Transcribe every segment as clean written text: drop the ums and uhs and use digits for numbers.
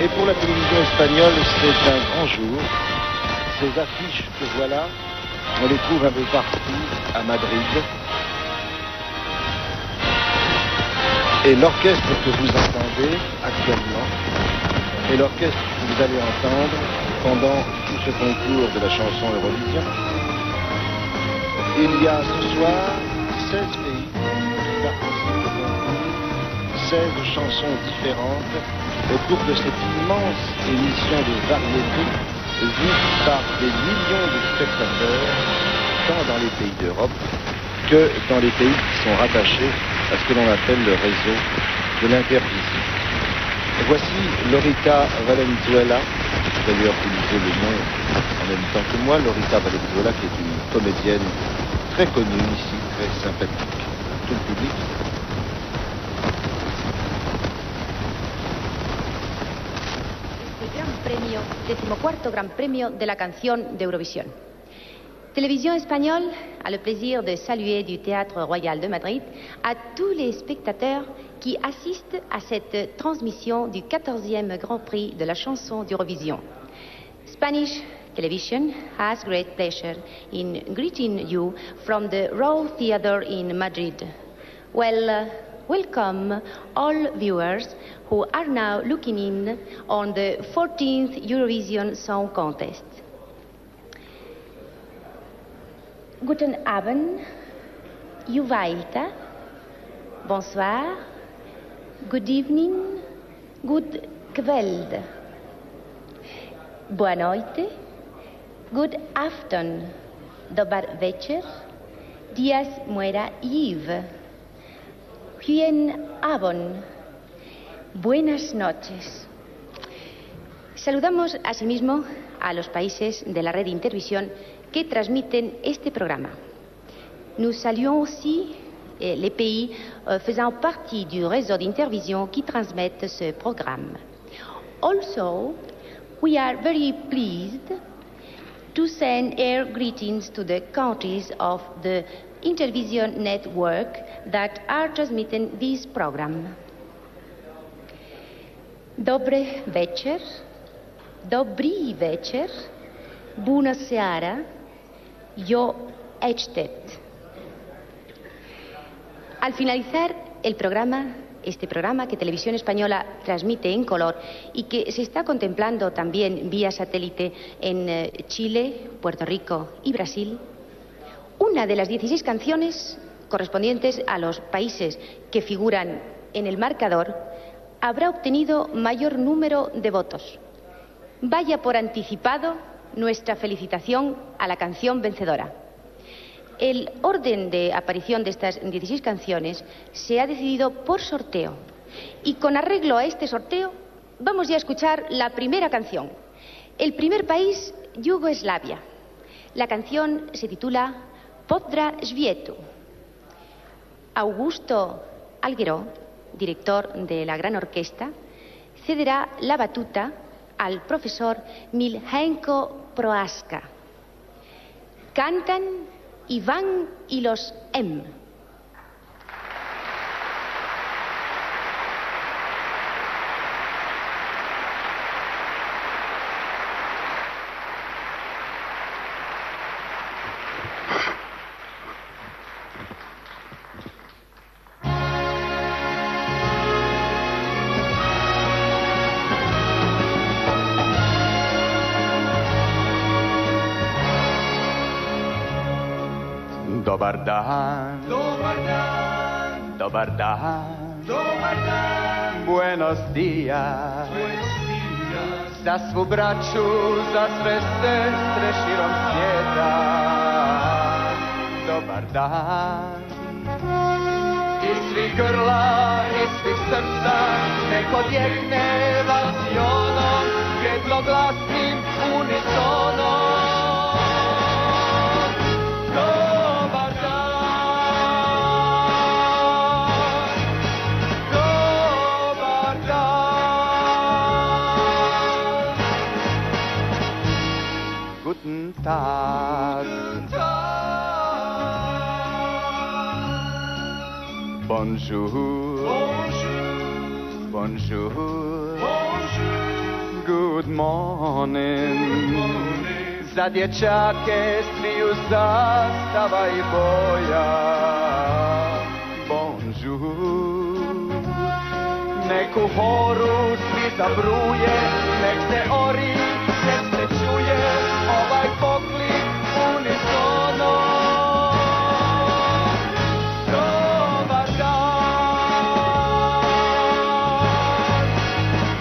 Et pour la télévision espagnole, c'est un grand jour. Ces affiches que voilà, on les trouve un peu partout à Madrid. Et l'orchestre que vous entendez actuellement est l'orchestre que vous allez entendre pendant tout ce concours de la chanson Eurovision. Il y a ce soir 16 pays qui participent au concours, 16 chansons différentes au cours de cette immense émission de variété vue par des millions de spectateurs, tant dans les pays d'Europe que dans les pays qui sont rattachés à ce que l'on appelle le réseau de l'Intervision. Voici Lorita Valenzuela, d'ailleurs vous lisez le nom en même temps que moi, Lorita Valenzuela qui est une comédienne très connue ici, très sympathique, tout le public. Decimocuarto Gran Premio de la canción de Eurovisión. Télévision Espagnole a le plaisir de saluer du Théâtre Royal de Madrid à tous les spectateurs qui assistent à cette transmission du 14e Grand Prix de la chanson d'Eurovision. Spanish Television has great pleasure in greeting you from the Royal Theatre in Madrid. Welcome all viewers who are now looking in on the 14th Eurovision Song Contest. Guten Abend, Juvailta, bonsoir, good evening, good kveld, boa noite, good afternoon, dobar večer, dias muera Yves, Guten Abend, buenas noches. Saludamos asimismo a los países de la red Intervisión que transmiten este programa. Nous saluons aussi les pays faisant partie du réseau d'Intervision qui transmettent ce programme. Also, we are very pleased to send air greetings to the countries of the Intervision network that are transmitting this program. Dobre večer, dobri večer, bună seara, yo echtet. Al finalizar el programa, este programa que Televisión Española transmite en color y que se está contemplando también vía satélite en Chile, Puerto Rico y Brasil, una de las 16 canciones correspondientes a los países que figuran en el marcador habrá obtenido mayor número de votos. Vaya por anticipado nuestra felicitación a la canción vencedora. El orden de aparición de estas 16 canciones se ha decidido por sorteo. Y con arreglo a este sorteo, vamos ya a escuchar la primera canción. El primer país, Yugoslavia. La canción se titula Podra Svietu. Augusto Algueró, director de la Gran Orquesta, cederá la batuta al profesor Miljenko Prohaska. Cantan Iván y los M. Dobar dan, Dobar dan, dobar dan, dobar dan, buenos dias, buenos dias, za svu braću, za sve sestre širom svijeta. Dobar dan, iz svih grla, iz svih srca, nek odjekne vasionom, jednoglasnim unisonom. Guten Tag. Bonjour. Bonjour, Bonjour. bonjour, Good morning. Za dječake sviju zastava i boja. Bonjour. Nek u horu svi zabruje, nek se ori, nek se čuje ovaj poklik unisono. Dobar dan,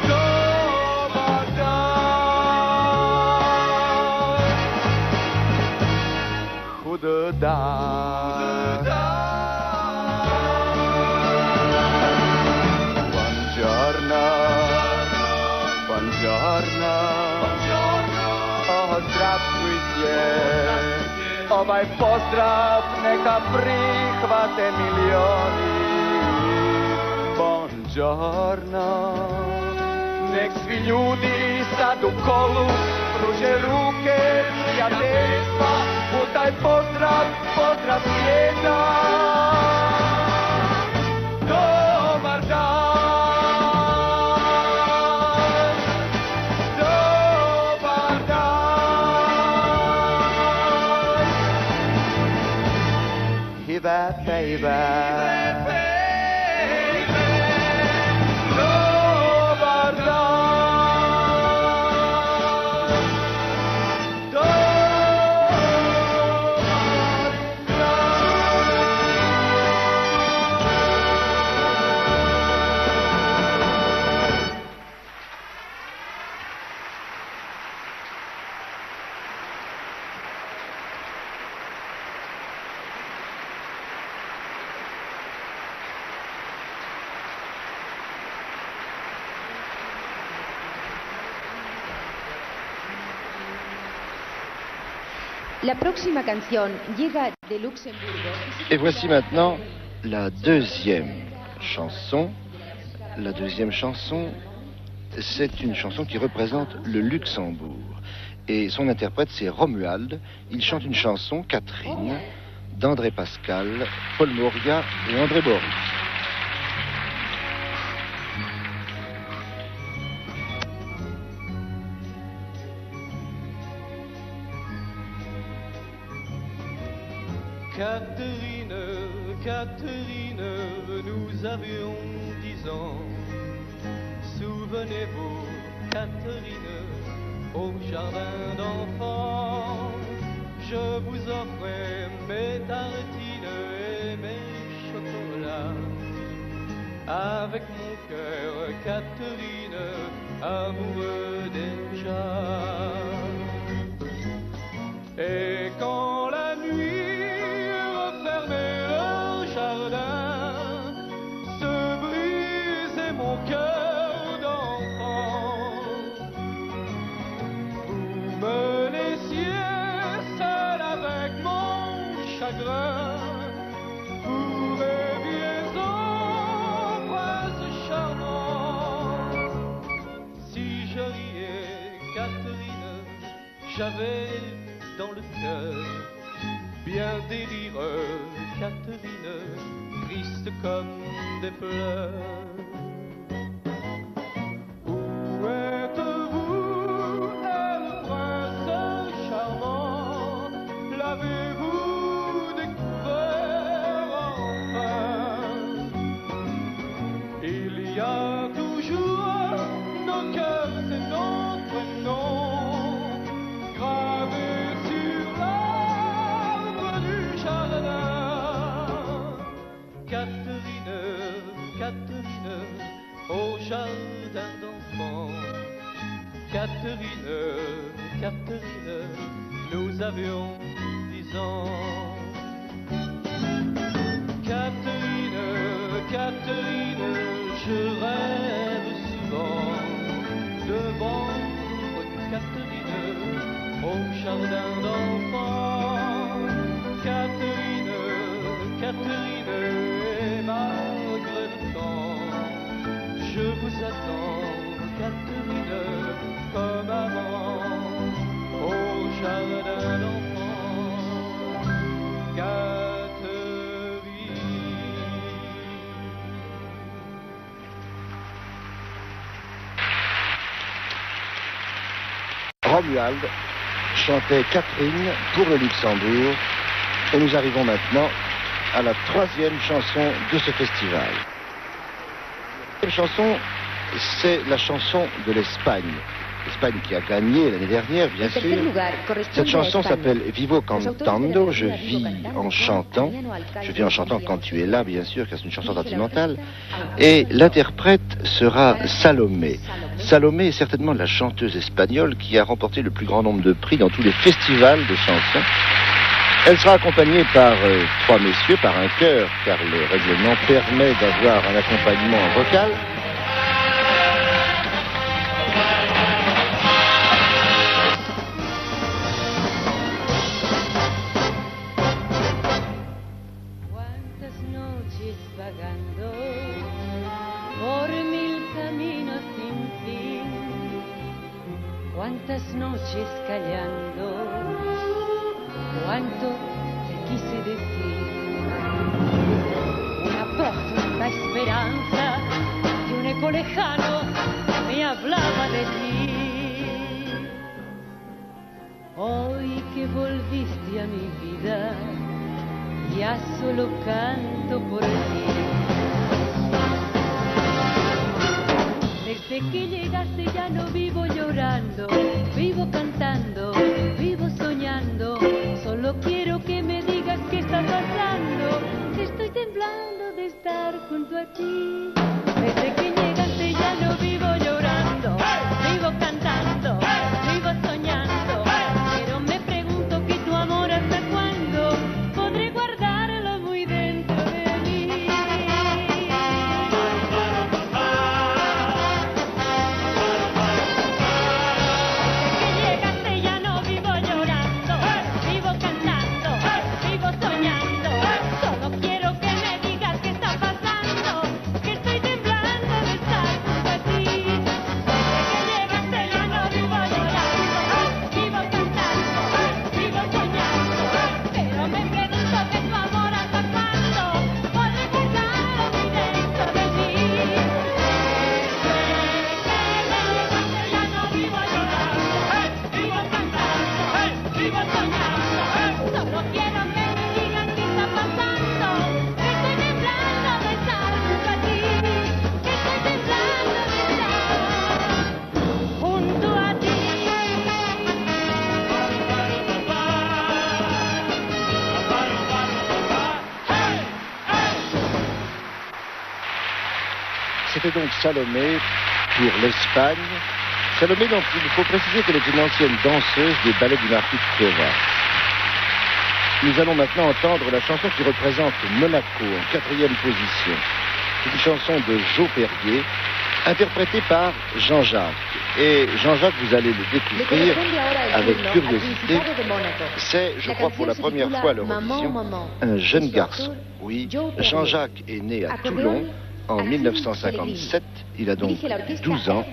dobar dan, hude dan. Zdravstvujte, ovaj pozdrav neka prihvate milioni. Buongiorno, nek svi ljudi sad u kolu pruže ruke prijateljstva u taj pozdrav, pozdrav svijeta. Dobar dan. Baby, dobar dan, La próxima canción llega de Luxemburgo. Et voici maintenant la deuxième chanson. La deuxième chanson, c'est une chanson qui représente le Luxembourg. Et son interprète, c'est Romuald. Il chante une chanson, Catherine, d'André Pascal, Paul Moria et André Boris. Catherine, Catherine, nous avions 10 ans. Souvenez-vous, Catherine, au jardin d'enfants, je vous offrais mes tartines et mes chocolats. Avec mon cœur, Catherine, amoureux déjà. Et quand la nuit refermait le jardin, se brisait mon cœur d'enfant. Vous me laissiez seul avec mon chagrin. Vous rêviez au prince charmant. Si je riais, Catherine, j'avais dans le cœur bien des rires, Catherine, triste comme des fleurs. Où êtes-vous, le prince charmant? L'avez-vous découvert enfin? Il y a toujours nos cœurs et nos prénoms gravés sur l'arbre du jardin. Catherine, Catherine, au jardin d'enfants. Catherine, Catherine, nous avions 10 ans. Catherine, Catherine, je rêve souvent devant votre Catherine au jardin d'enfants. Catherine, Catherine, et malgré le temps, je vous attends, Catherine, comme avant au jardin d'enfants. Catherine. Romuald chantait Catherine pour le Luxembourg. Et nous arrivons maintenant à la troisième chanson de ce festival. La chanson, c'est la chanson de l'Espagne. L'Espagne qui a gagné l'année dernière, bien sûr. Cette chanson s'appelle Vivo Cantando, je vis en chantant. Je vis en chantant quand tu es là, bien sûr, car c'est une chanson sentimentale. Et l'interprète sera Salomé. Salomé est certainement la chanteuse espagnole qui a remporté le plus grand nombre de prix dans tous les festivals de chansons. Elle sera accompagnée par trois messieurs, par un chœur, car le règlement permet d'avoir un accompagnement vocal. Cuántas noches callando, cuánto te quise decir. Una profunda esperanza y un eco lejano me hablaba de ti. Hoy que volviste a mi vida, ya solo canto por ti. Desde que llegaste ya no vivo llorando, vivo cantando, vivo soñando. Solo quiero que me digas qué está pasando, que estoy temblando de estar junto a ti. Desde que llegaste ya no vivo llorando, vivo cantando, vivo soñando. Pero me pregunto que tu amor hasta cuándo podré guardarlo muy dentro de mí. C'était donc Salomé pour l'Espagne. Salomé, dont il faut préciser qu'elle est une ancienne danseuse des ballets du Marquis de Cova. Nous allons maintenant entendre la chanson qui représente Monaco en 4e position. C'est une chanson de Jo Perrier, interprétée par Jean-Jacques. Et Jean-Jacques, vous allez le découvrir avec curiosité. C'est, je crois, pour la première fois à l'Eurovision, un jeune garçon. Oui, Jean-Jacques est né à Toulon en 1957. Il a donc 12 ans.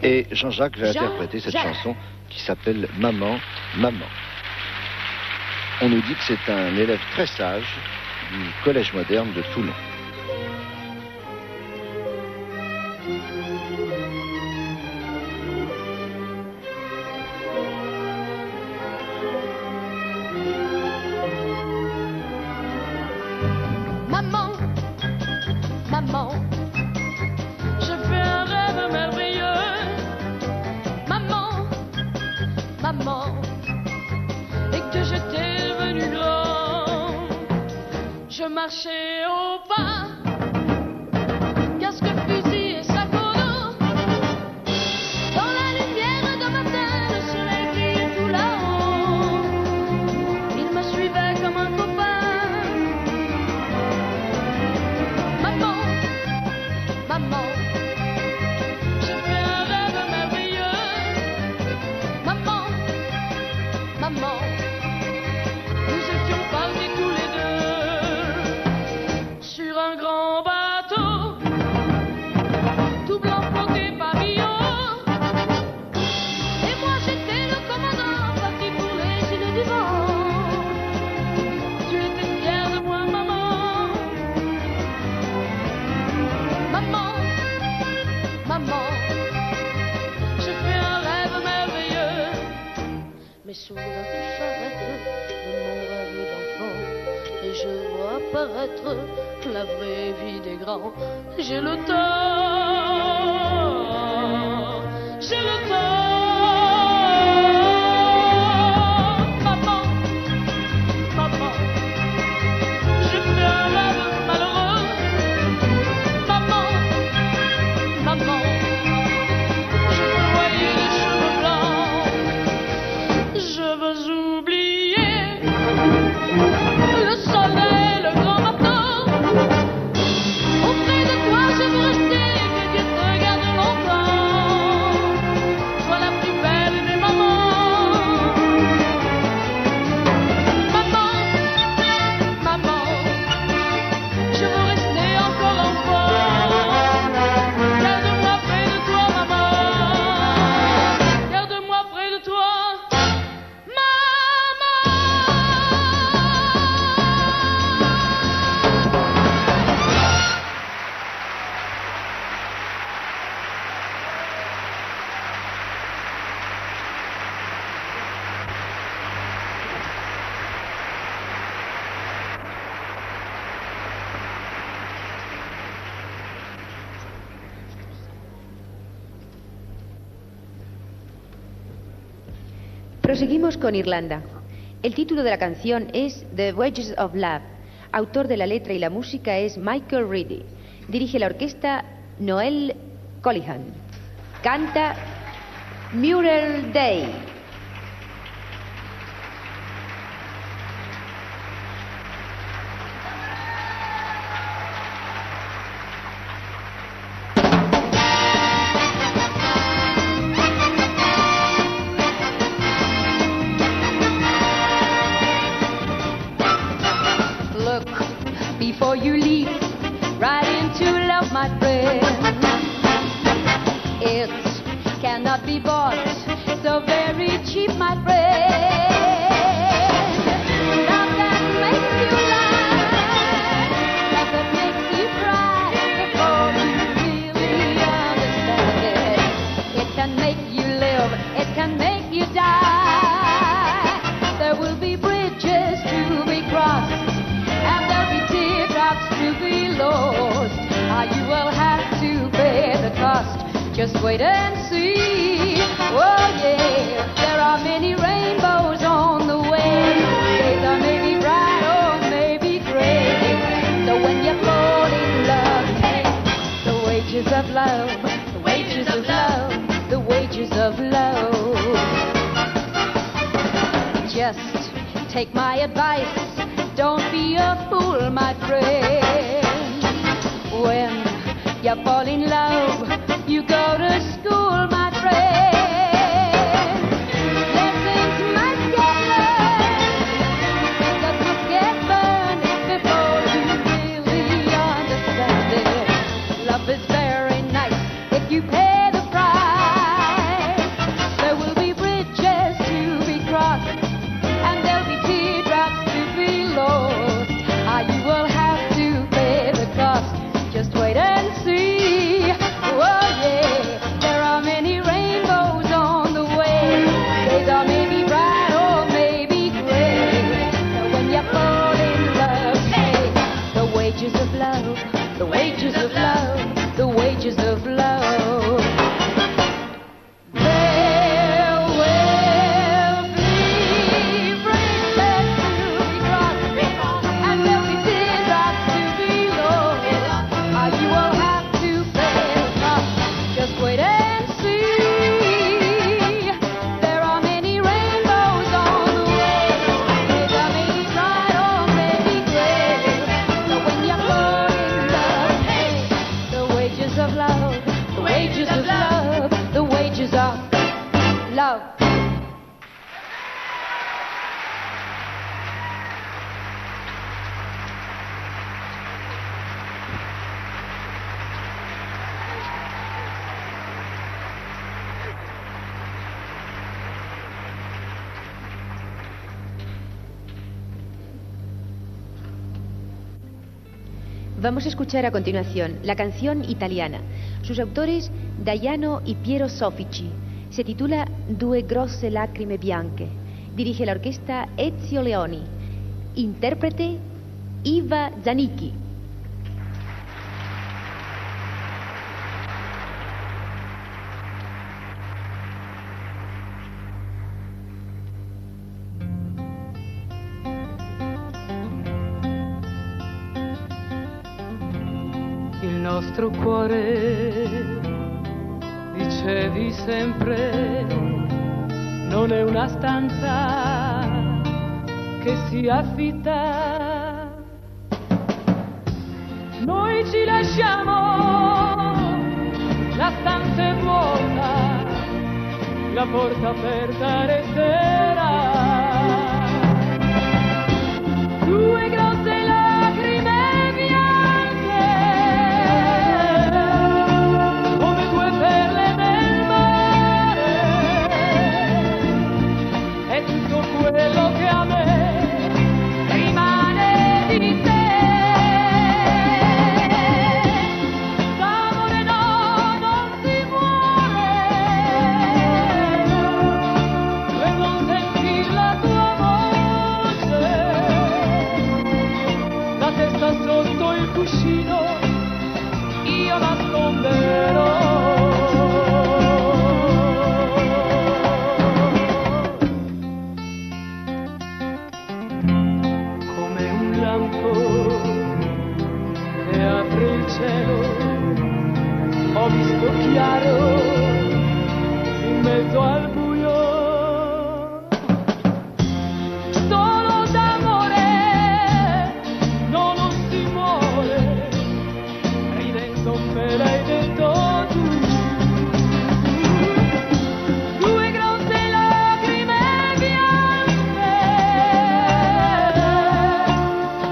Et Jean-Jacques va interpréter cette chanson qui s'appelle Maman, Maman. On nous dit que c'est un élève très sage du Collège moderne de Toulon. Maman, maman, je fais un rêve merveilleux. Maman, maman, et que j'étais devenu grand. Je marchais au pas, casque, fusil et sac au dos. Dans la lumière de matin, le soleil brillait tout là-haut. Il me suivait comme un copain. Maman, maman, je fais un rêve merveilleux. Maman, maman, nous étions partis tous les deux sur un grand bateau, tout blanc flotté par Rio. Et moi j'étais le commandant, parti pour les îles du vent. Tu étais fière de moi, maman. Maman, maman, je fais un rêve merveilleux. mes souvenirs qui s'arrêtent de mon rêve d'enfant. Et je vois apparaître la vraie vie des grands. J'ai le temps, j'ai le temps. Maman, maman, j'ai fait un rêve malheureux. Maman, maman, je veux voyer les cheveux blancs. Je veux oublier le soleil, le grand matin. Auprès de toi, je veux rester, que Dieu te garde longtemps. Sois la plus belle des mamans. Maman, maman, je veux rester encore enfant. Garde-moi près de toi, maman. Garde-moi près de toi. Proseguimos con Irlanda. El título de la canción es The Wages of Love. Autor de la letra y la música es Michael Reedy. Dirige la orquesta Noel Collihan. Canta Muriel Day. Look, before you leap right into love, my friend. It cannot be bought so very cheap, my friend. Love that makes you laugh, love that makes you cry, before you really understand it. It can make you live, it can make you die. There will be bridges to be crossed, and there'll be teardrops to be lost. You will have to pay the cost. Just wait and see. Oh yeah, there are many rainbows on the way. Days are maybe bright or maybe gray. So when you fall in love, hey, the wages of love, the wages of love, the wages of love. Just take my advice. Don't be a fool, my friend. When you fall in love, you go to school, my friend. Lessons must get learned, the book get burned before you really understand it. Love is very nice if you pay the price. There will be bridges to be crossed, and there'll be teardrops to be lost. You will have to pay the cost. Just wait and see. Oh yeah, there are many rainbows on the way. Days are maybe bright or maybe gray. So when you fall in love, hey, the wages of love, the wages of love, the wages of love. There will be bridges to be crossed, and there'll be teardrops to be lost. You will have to pay the cost. Just wait and see. There are many rainbows on the way. Days are maybe bright or maybe gray. So when you fall in love, hey, the wages of love, the wages of love, the wages of love. Vamos a escuchar a continuación la canción italiana. Sus autores, Daiano y Piero Soffici. Se titula Due grosse lacrime bianche Dirige la orquesta Ezio Leoni. Intérprete Iva Zanicchi. Il nostro cuore, dicevi sempre, non è una stanza che si affitta. Noi ci lasciamo, la stanza è vuota, la porta aperta resterà. Due grosse lacrime bianche, come due perle del mare, è tutto quello che a me rimane di te. D'amore no, non si muore, per non sentir la tua voce, la testa sotto il cuscino io nasconderò. Come un lampo che apre il cielo, ho visto chiaro in mezzo al buio. Solo d'amore no, non si muore, ridendo me l'hai detto tu. Due grosse lacrime bianche,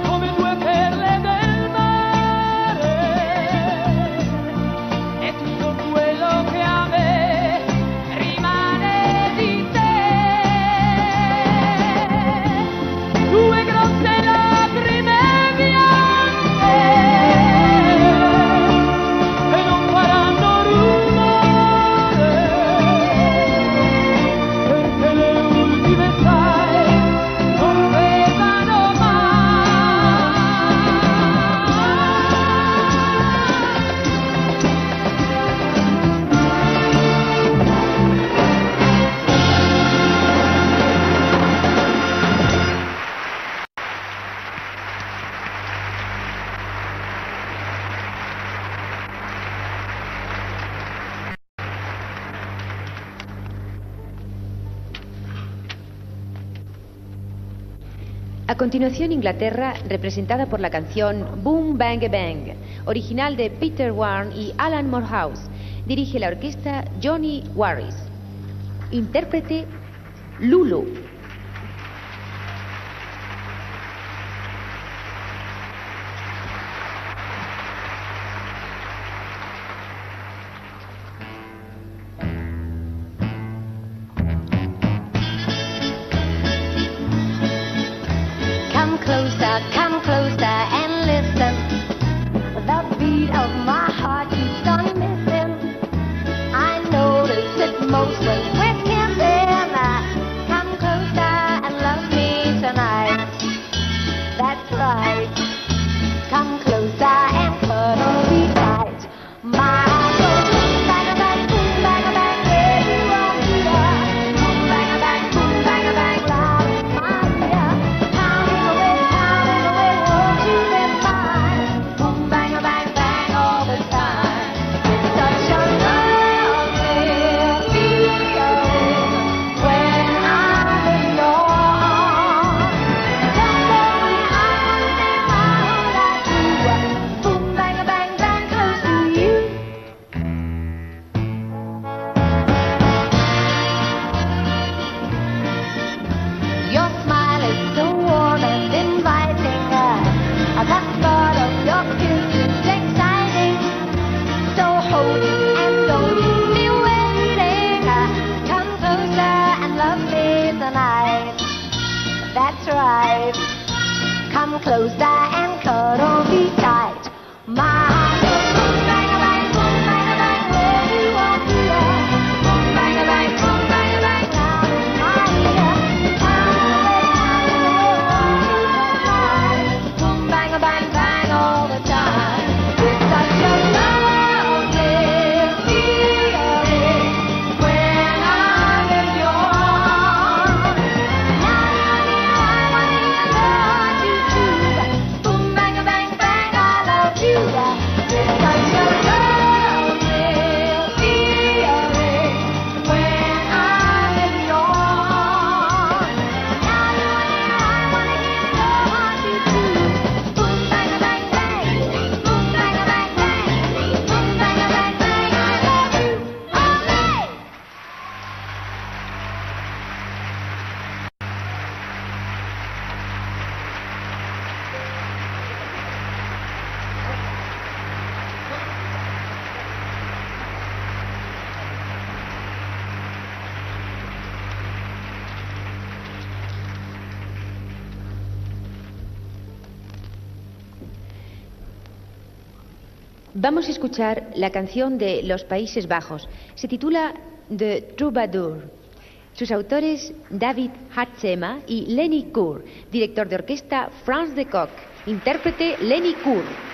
come due perle del mare, è tutto quello che a me rimane di te. Due grosse lacrime bianche, e non faranno rumore, perché le ultime sai non pesano mai. A continuación, Inglaterra, representada por la canción Boom Bang Bang, original de Peter Warne y Alan Morehouse. Dirige la orquesta Johnny Warris. Intérprete Lulu. Come closer and listen. The beat of my heart keeps on missing. I notice it most when we're kissing. Come closer and love me tonight. That's right. Come closer and cuddle me tight. My heart goes boom, bang, bang, boom, bang, bang, where you want me to. Boom, bang, bang, boom, bang, bang, loud in my ear. Pounding away, won't you be mine? Boom, bang, bang, bang all the time. It's such a lovely feeling when I'm in your arms. Just the way I want it, I do. Boom, bang, bang, bang, close to you. Your smile is so warm and inviting. The thought of your kiss is exciting. So hold me and don't leave me waiting. Come closer and love me tonight. That's right. Come closer and cuddle me tight. My heart goes boom, bang, bang, boom, bang, bang, where you want me to. Boom, bang, bang, boom, bang, bang, loud in my ear. Vamos a escuchar la canción de los Países Bajos. Se titula The Troubadour. Sus autores David Hartzema y Lenny Koer. Director de orquesta Frans de Kock. Intérprete Lenny Koer.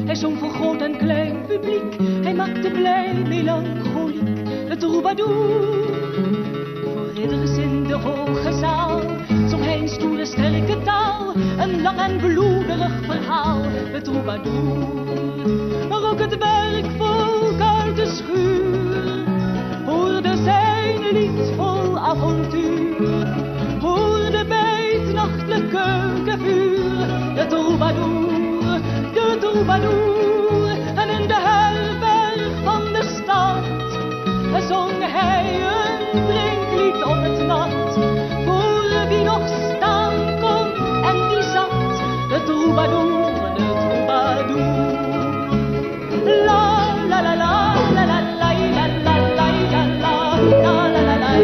Hij zong voor groot en klein publiek. Hij maakte blij, melancholiek, de troubadour. Voor ridders in de hoge zaal zong hij een stoere, sterke taal. Een lang en bloederig verhaal, de troubadour. Maar ook het werkvolk uit de schuur hoorde zijn lied vol avontuur. Hoorde bij het nachtelijk keukenvuur de troubadour. De troubadour, en in de herberg van de stad zong hij een drinklied op het nat. Voor wie nog staan kon en die zat, de troubadour, de troubadour. La la la la la la la la la la la la la la la la.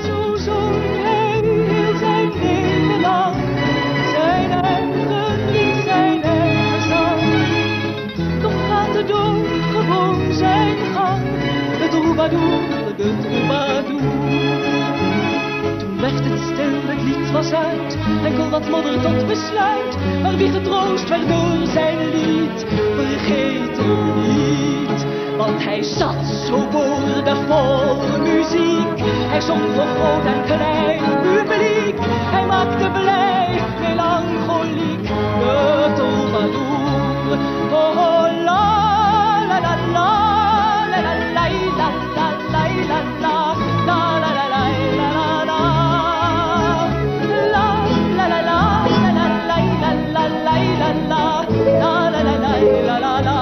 Zo zong hij heel zijn leven lang, zijn eigen lied, zijn eigen zang. Toch gaat de dood gewoon zijn gang, de troubadour, de troubadour. Toen werd het stil, het lied was uit, enkel wat modder tot besluit. Maar wie getroost werd door zijn lied, vergeet hem niet. Want hij zat zo boordevol muziek. Hij zong voor groot en klein publiek. Hij maakte blij, melancholiek, de troubadour. Oh la la la la la la la la la la la la la la la la la. La la la la la la la la la la la la la.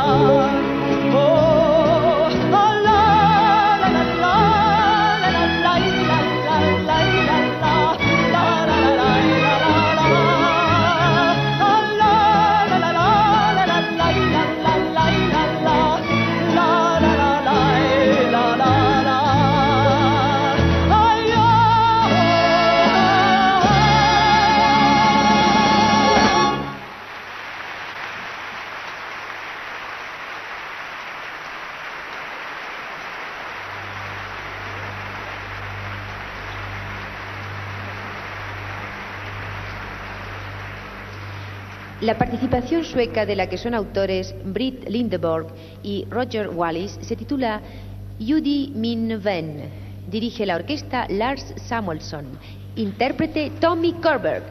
La participación sueca de la que son autores Britt Lindeborg y Roger Wallis se titula Judy min vän. Dirige la orquesta Lars Samuelsson. Intérprete Tommy Körberg.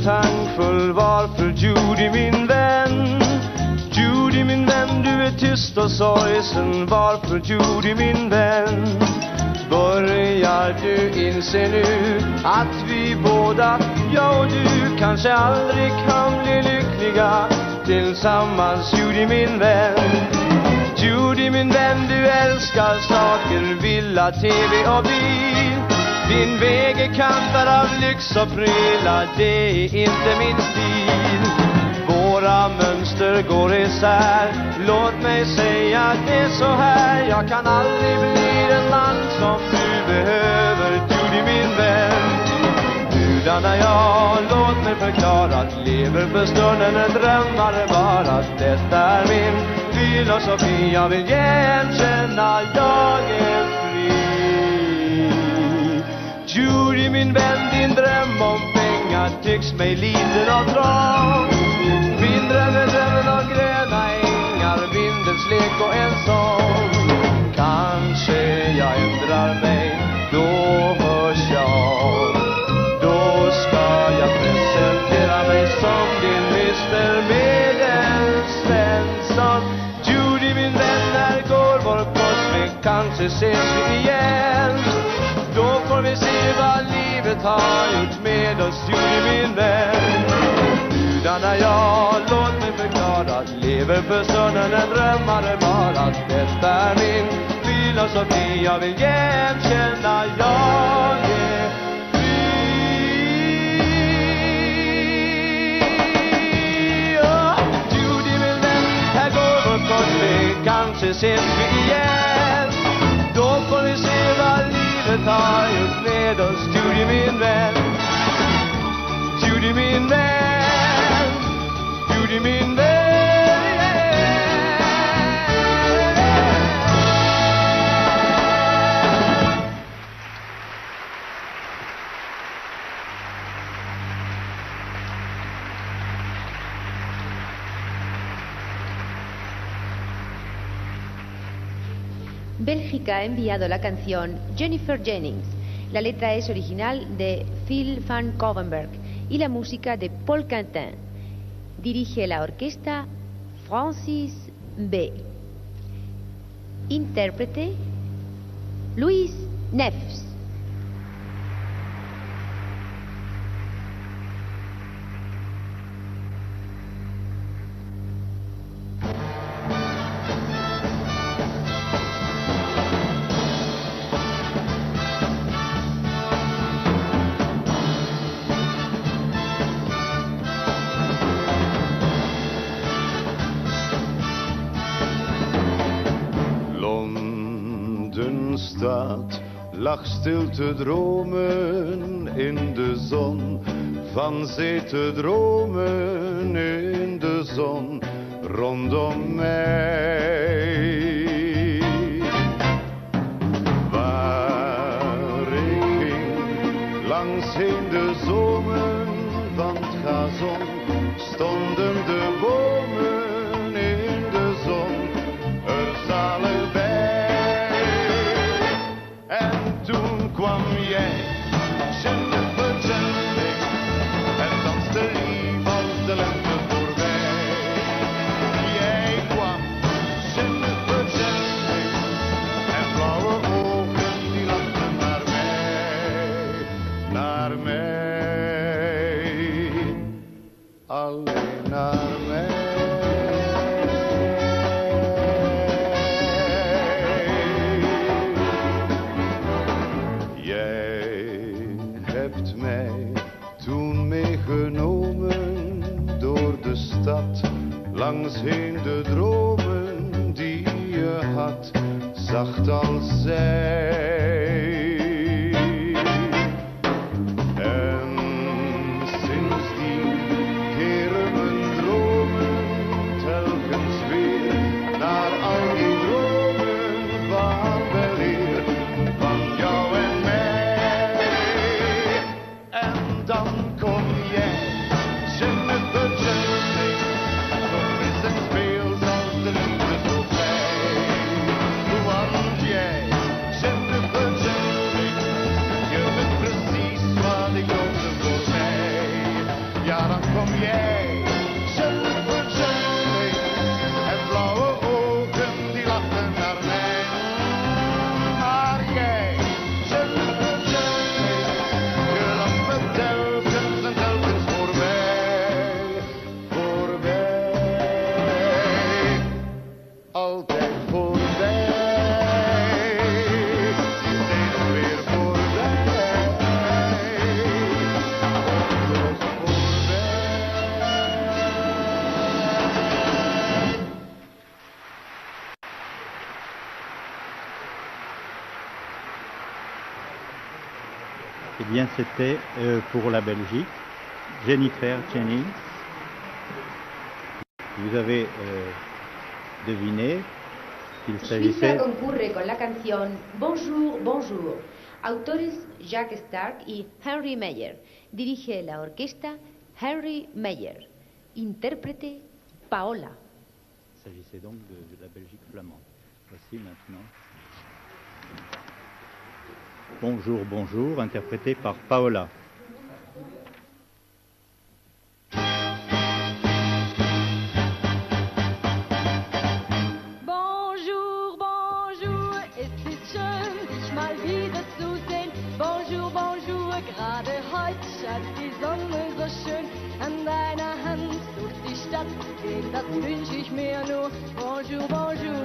Tankfull, varför Judy min vän? Judy min vän, du är tyst och sorgsen. Varför Judy min vän? Börjar du inse nu att vi båda, jag och du, kanske aldrig kan bli lyckliga tillsammans, Judy min vän? Judy min vän, du älskar saker, villa, tv och bil. Din väg är kantad av lyx och prylar, det är inte min stil. Våra mönster går isär, låt mig säga det så här. Jag kan aldrig bli den man som du behöver, Judy min vän. Gudarna jag, låt mig förklara att lever för stunden, en drömmare bara. Detta är min filosofi jag vill igenkänna, jag är fri. Judy min vän, din dröm om pengar tycks mig liten och trång. Min dröm är drömmen om gröna ängar, vindens lek och en sång. Kanske jag ändrar mig, då hörs jag. Då ska jag presentera mig som din Mr. Medelsvensson. Judy min vän, när går vår korsväg, kanske ses vi igen. Då får vi se vad livet har gjort med oss, Judy min vän. Gudarna jag, låt mig förklara, lever för stunden, en drömmare bara. Detta är min filosofi, jag vill igenkänna, jag är fri. Judy min vän, här går vår korsväg, kanske ses vi igen. Då får vi se vad livet har gjort med oss, Judy min vän. Judy min vän, Judy min vän. Bélgica ha enviado la canción Jennifer Jennings. La letra es original de Phil van Covenberg y la música de Paul Quentin. Dirige la orquesta Francis B. Intérprete Louis Neffs. Stad lag stil te dromen in de zon, van zee te dromen in de zon rondom mij. Waar ik ging, langs heen de zomen van het gazon, stonden de bomen in de zon, er zalig bij. Toen kwam jij, Jennifer Jennings, en danste lief als de lente voorbij. Jij kwam, Jennifer Jennings, en blauwe ogen die lachten naar mij, alleen naar mij. Meegenomen door de stad, langs heen de dromen die je had, zacht als zij. En sindsdien keren mijn dromen telkens weer naar al die dromen van weleer, van jou en mij. En dan kom jij, Jennifer Jennings, zo fris en speels als de liefde zo blij. Want jij, Jennifer Jennings, je bent precies wat ik hoopte voor mij. Ja, dan kom jij, Jennifer Jennings, en blauwe ogen die lachten naar mij. Maar jij, Jennifer Jennings, je lacht me telkens en telkens voorbij, voorbij, altijd voorbij, steeds weer voorbij, alles voorbij. Eh bien, c'était pour la Belgique, Jennifer Jennings. Vous avez deviné qu'il Suiza s'agissait concurre con la canción Bonjour, Bonjour. Autores Jacques Stark y Henry Meyer. Dirige la orquesta Henry Meyer. Intérprete Paola. Il s'agissait donc de la Belgique flamande. Voici maintenant Bonjour, Bonjour, interprété par Paola. Bonjour, bonjour, es ist schön, dich mal wieder zu sehen. Bonjour, bonjour, gerade heute scheint die Sonne so schön. An deiner Hand durch die Stadt gehen, das wünsch ich mir nur. Bonjour, bonjour.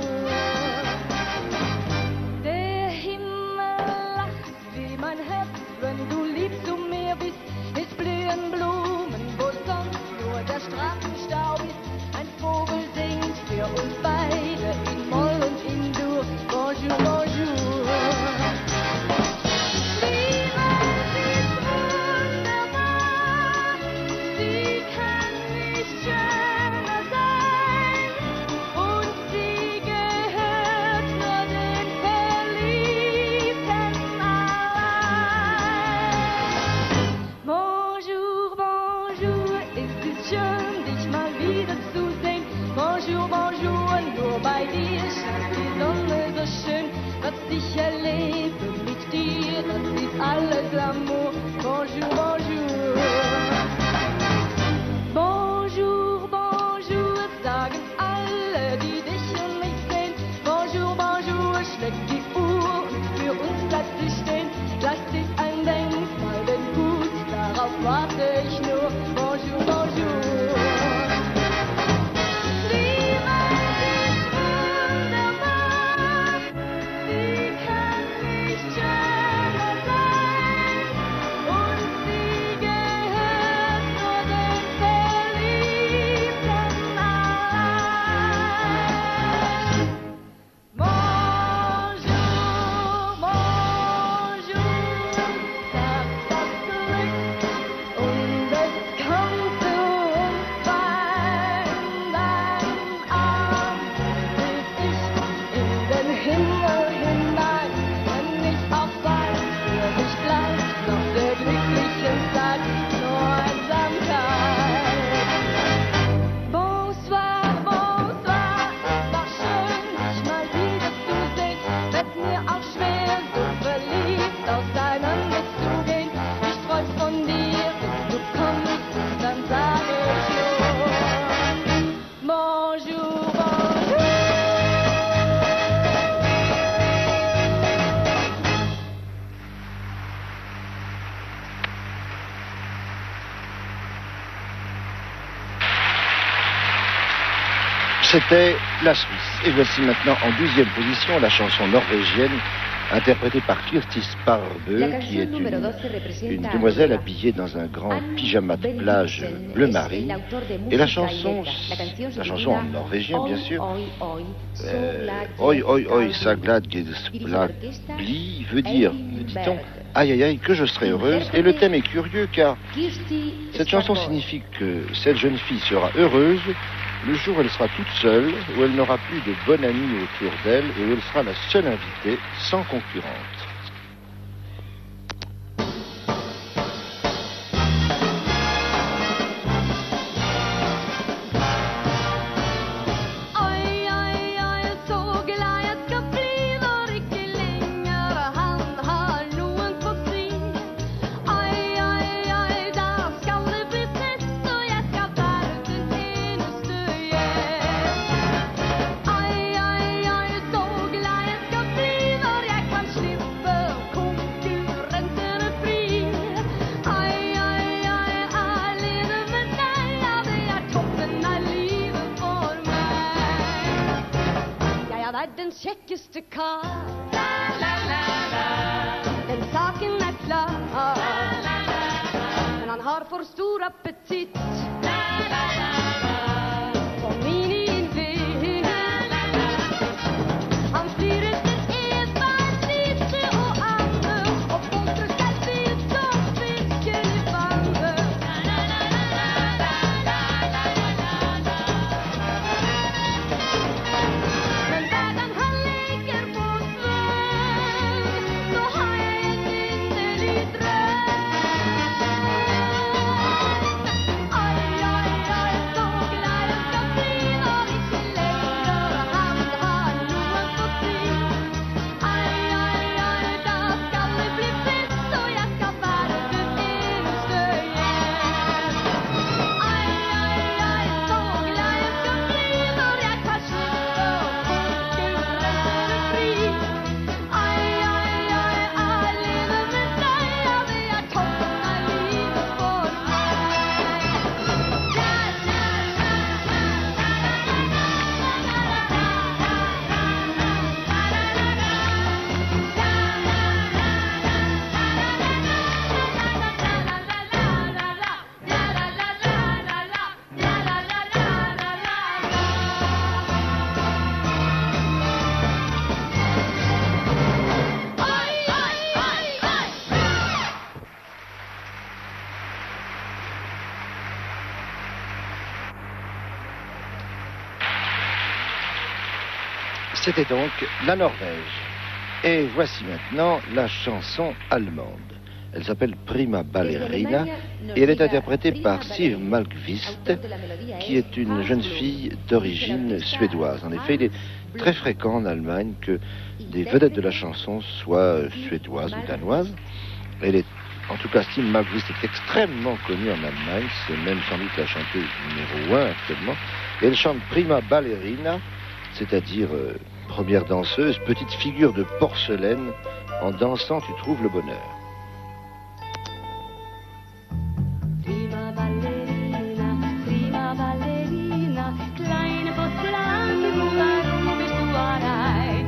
Der Himmel lacht wie mein Herz, wenn du lieb zu mir bist. Es blühen Blumen, wo sonst nur der Straßenstaub ist. Ein Vogel singt für uns beide in Moll und in Dur. Bonjour, bonjour. Liebe, sie ist wunderbar, sie kann nicht schöner sein und sie gehört nur den Verliebten allein. Bonjour, bonjour, es ist schön, dich mal wieder zu sehen. Bonjour, bonjour, nur bei dir scheint die Sonne so schön. Was ich erlebe mit dir, das ist alles Amour. Bonjour, bonjour. Bonjour, bonjour, sagen alle, die dich und mich sehen. Bonjour, bonjour, schlägt die Uhr und für uns bleibt sie stehen. Gleich ist ein Denkmal, denn gut, darauf warte ich nur. Bonjour, bonjour. Liebe, sie ist wunderbar, sie kann nicht schöner sein und sie gehört nur den Verliebten allein. Bonjour, bonjour, sagt das Glück und es kommt zu uns beiden. Dein Arm fühlt sich in den Himmel hinein, wenn ich auch weiß, für mich bleibt noch der glückliche Zeit nur Einsamkeit. Bonsoir, bonsoir, es war schön, dich mal wieder zu sehen. Wird mir auch schwer, so verliebt auseinanderzugehen. Ich träum von dir, bis du kommst, dann sage ich nur Bonjour, bonjour. C'était la Suisse. Et voici maintenant en 12e position la chanson norvégienne interprétée par Kirsti Sparbe, La qui est canción número 12 representa une demoiselle a habillée dans un grand Anne pyjama de plage Bendiksen. bleu Es marine. el autor de Et música la y chanson, letra. La canción se en titula norvégien bien sûr, Oi, oi, so glad Oi, jeg oi, oi, skal sa bli. glad Dirige glad l'orchestre bli veut dire, Eileen dit-on, Berg. aïe aïe aïe, que je serai heureuse. Et le thème est curieux car Kirsti cette chanson Sparbo. signifie que cette jeune fille sera heureuse le jour où elle sera toute seule, où elle n'aura plus de bonne amie autour d'elle et où elle sera la seule invitée, sans concurrente. Oi, oi, oi, så glad jeg skal bli når ikke lenger han har noen på si. Oi, oi, oi, da skal det bli fest, og jeg skal være den eneste igjen. Oi, oi, oi, så glad jeg skal bli når jeg kan slippe konkurrentene fri. Oi, oi, oi, alene med deg, ja, det er toppen av livet for meg. Jeg er verdens kjekkeste kar. La, la, la, la. Den saken er klar. La, la, la, la. Men han har for stor appetitt. La, la, la, la. For mini-invit. La, la, la, la. Han flyr etter Eva, Lise og Anne, og bolter seg vilt som fisken i vannet. La, la, la, la, la, la, la, la, la, la. C'était donc la Norvège. Et voici maintenant la chanson allemande. Elle s'appelle Prima Ballerina et elle est interprétée par Siw Malmkvist, qui est une jeune fille d'origine suédoise. En effet, il est très fréquent en Allemagne que des vedettes de la chanson soient suédoises ou danoises. Elle est, en tout cas, Siw Malmkvist est extrêmement connue en Allemagne. C'est même sans doute la chanteuse numéro 1 actuellement. Et elle chante Prima Ballerina, c'est-à-dire première danseuse, petite figure de porcelaine. En dansant, tu trouves le bonheur. Prima ballerina, kleine Porzellanfigur, warum bist du allein?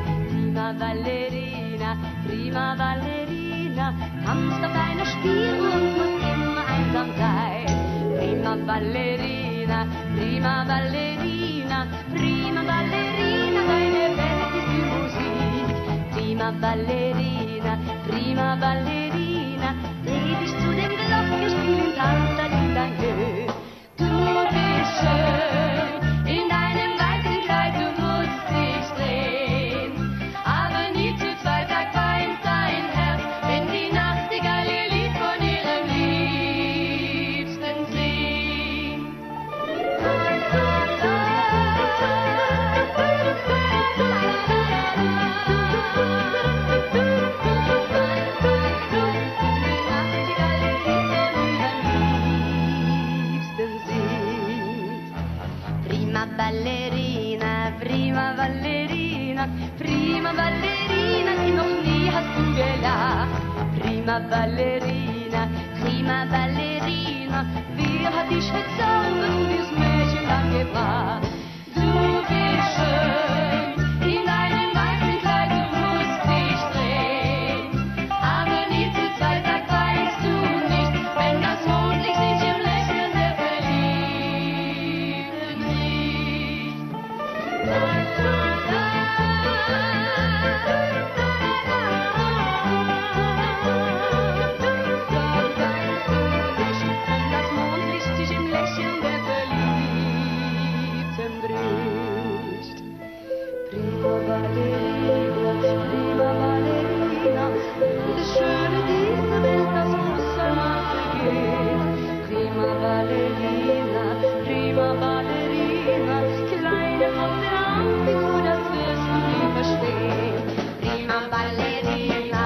Prima ballerina, tanzt auf einer Spieluhr und muss immer einsam sein. Prima ballerina, deine Welt ist die Musik. Prima ballerina, dreh dich zu den Glockenspielen, tanzt dann in dein Glück. Du bist schön in deinem weißen Kleid, du musst dich drehen, aber nie zu zweit, sag weint dein Herz, wenn die Nachtigall ihr Lied von ihrem Liebsten singt. Prima ballerina, die noch nie hast du gelacht. Prima ballerina, wer hat dich verzaubert und das Mädchen dann gebracht? Du bist schön in deinem weißen Kleid, du musst dich drehen, aber nie zu zweit, sag weinst du nicht, wenn das Mondlicht sich im Lächeln der Verliebten riecht. Das Mondlicht sich im Lächeln der Verliebten bricht. Prima ballerina, das Schöne dieser Welt, das muss einmal vergehen. Prima ballerina, kleine Porzellanfigur, das wirst du nie verstehen. Prima ballerina,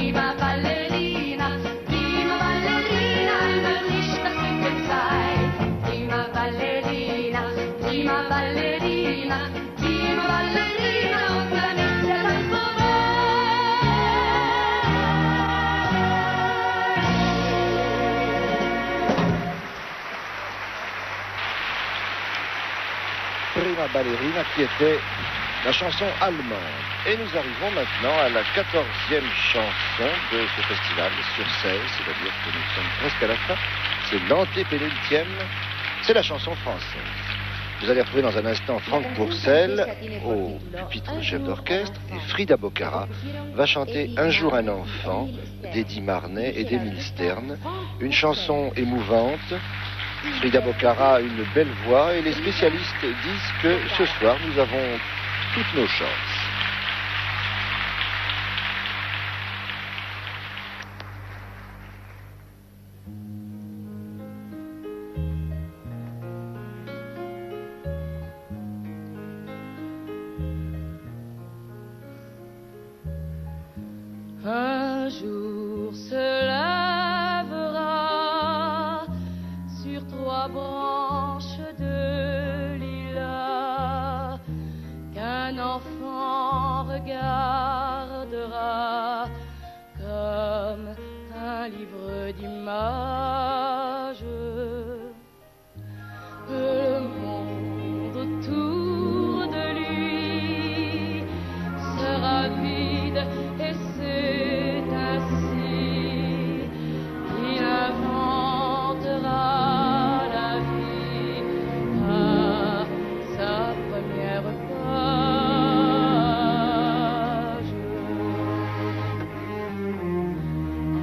einmal nicht das Glück Zeit. Prima ballerina, und dann ist der Tanz vorbei. Prima Ballerina, qui était la chanson allemande. Et nous arrivons maintenant à la 14e chanson de ce festival sur 16, c'est-à-dire que nous sommes presque à la fin. C'est l'antépénultième, c'est la chanson française. Vous allez retrouver dans un instant Franck Pourcel au pupitre de chef d'orchestre et Frida Boccara va chanter Un jour un enfant d'Eddie Marnet et d'Émile Stern. Une chanson émouvante. Frida Boccara a une belle voix et les spécialistes disent que ce soir nous avons toutes nos chances. Un jour se lèvera sur 3 branches de lilas qu'un enfant regardera comme un livre d'images. Le monde autour de lui sera vide et c'est ainsi qu'il inventera la vie à sa première page.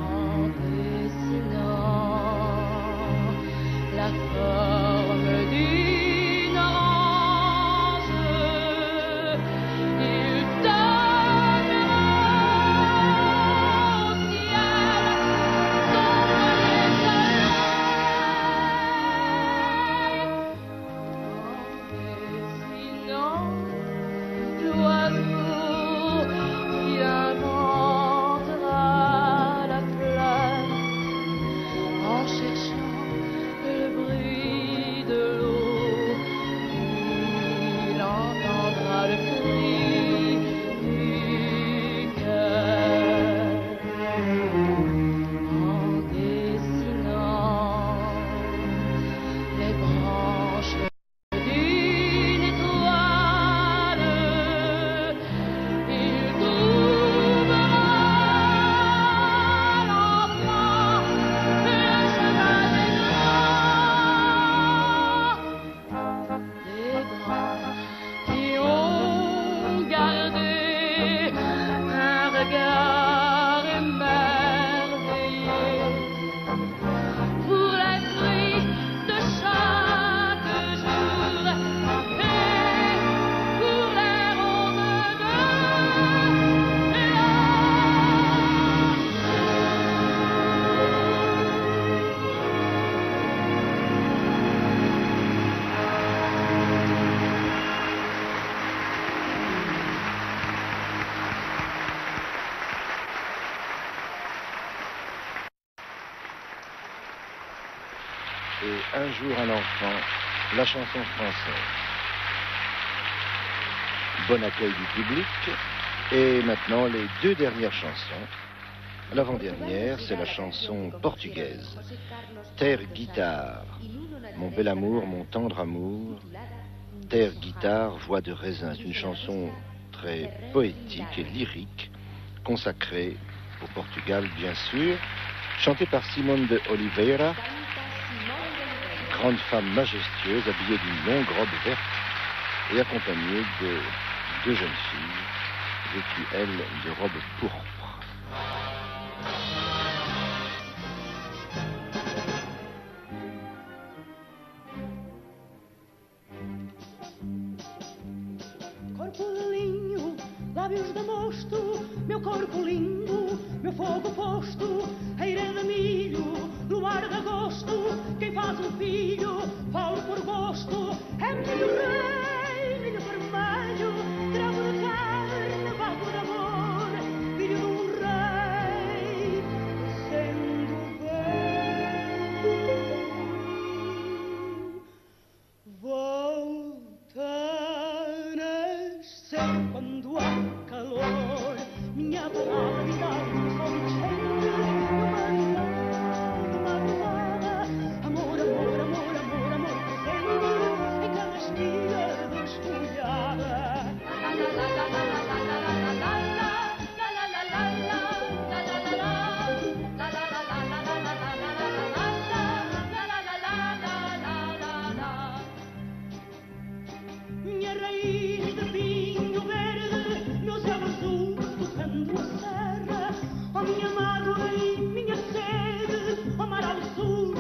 En dessinant et Un jour un enfant, la chanson française. Bon accueil du public. Et maintenant, les deux dernières chansons. L'avant-dernière, c'est la chanson portugaise. Terre guitare, mon bel amour, mon tendre amour. Terre guitare, voix de raisin. C'est une chanson très poétique et lyrique, consacrée au Portugal, bien sûr, chantée par Simone de Oliveira, grande femme majestueuse, habillée d'une longue robe verte et accompagnée de deux jeunes filles, vêtues, elles, de robes pourpres. Corpo lilinho, lábios de mosto, meu corpo lindo, meu fogo posto, eira de milho, luar de agosto, quem faz um filho, falo por gosto, é milho rei, milho vermelho, gravo de carne, vago de amor, filho de um rei, sendo bem, volta a nascer quando há calor, minha palavra de dar um sol nascente, uma madrugada, amor, amor, amor, amor, amor presente, em cada espiga desfolhada. Minha raiz de vinho verde, meu céu azul, tocando a serra, ó minha mágoa e minha sede, ó mar ao sul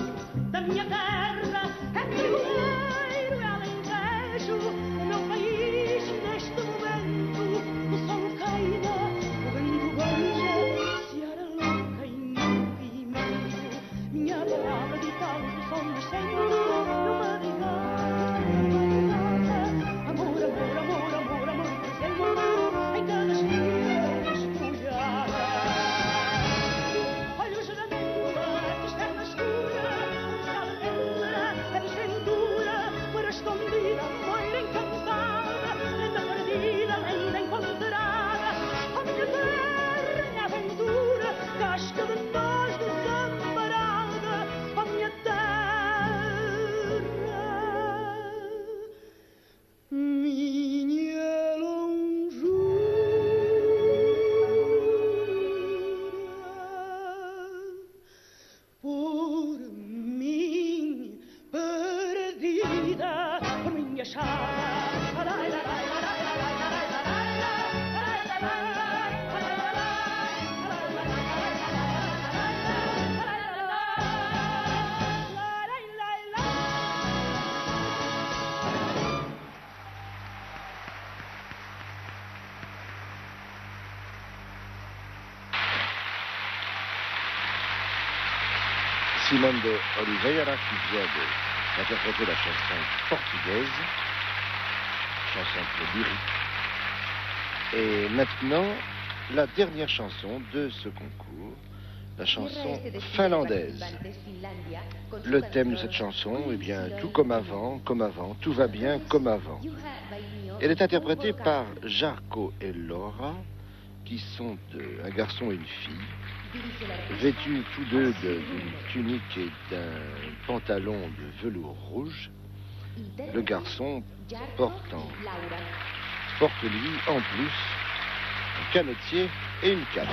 da minha terra, é Rioeiro, é Alentejo, o meu país neste momento, o sol queima, o vento beija, seara louca e movimento, minha palavra de tal do sol nascendo, numa deidade, amor, amor, amor, amor, amor presente, em cada espiga desfolhada. Olhos da nua, cisterna escura, estrada pedra, a desventura, fora escondida, moira encantada, lenda perdida, lenda encontrada, a minha terra, minha aventura, casca de nós desamparada, a minha terra, minha longura, por mim perdida, por minha chave. Simone de Oliveira qui vient d'interpréter la chanson portugaise, chanson très lyrique. Et maintenant, la dernière chanson de ce concours, la chanson finlandaise. Le thème de cette chanson, eh bien, tout comme avant, tout va bien comme avant. Elle est interprétée par Jarkko et Laura, qui sont un garçon et une fille, vêtus tous deux d'une tunique et d'un pantalon de velours rouge. Le garçon porte lui en plus un canotier et une cape.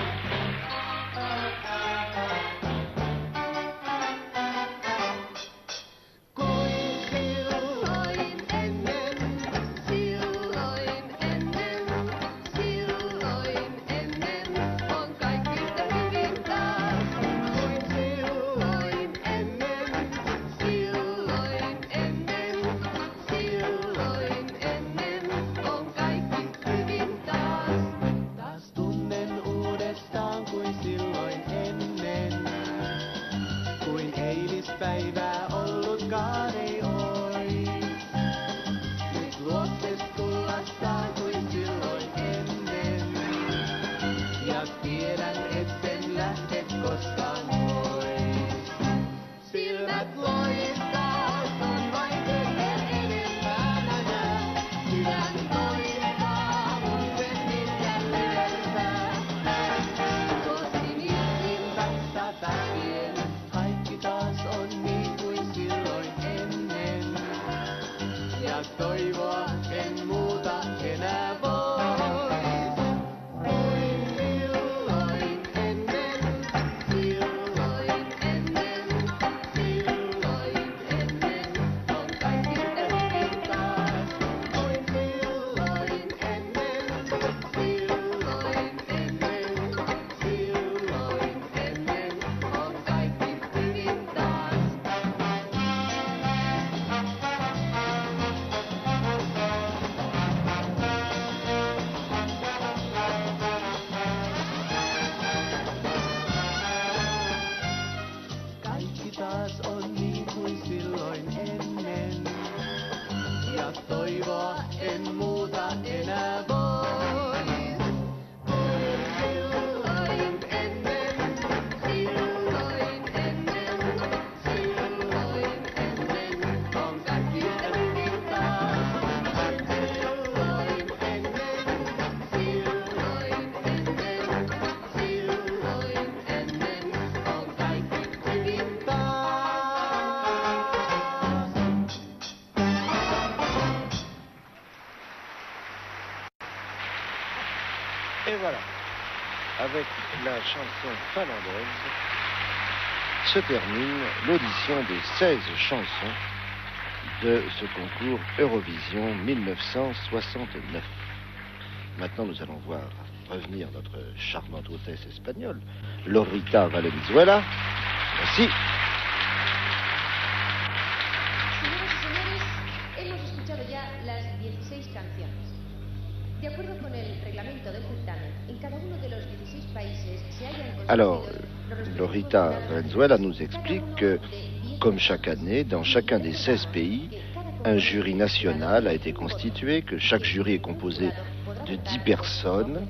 Silmät loistaa. taas on niin kuin silloin ennen. Ja toivoa en muuta enää voi. Silloin ennen, silloin ennen, silloin ennen on kaikki hyvin taas. Silloin ennen, silloin ennen, silloin ennen on kaikki hyvin taas. Et voilà, avec la chanson finlandaise, se termine l'audition des 16 chansons de ce concours Eurovision 1969. Maintenant, nous allons voir revenir notre charmante hôtesse espagnole, Lorita Valenzuela. Merci. Señoras y señores, hemos escuchado ya las 16 canciones. De acuerdo con el reglamento del certamen, en cada uno de los 16 países se hayan Alors, conseguido Lorita Valenzuela nous explique que, comme chaque année, dans chacun des 16 pays, un jury national a été constitué, que chaque jury est composé de 10 personnes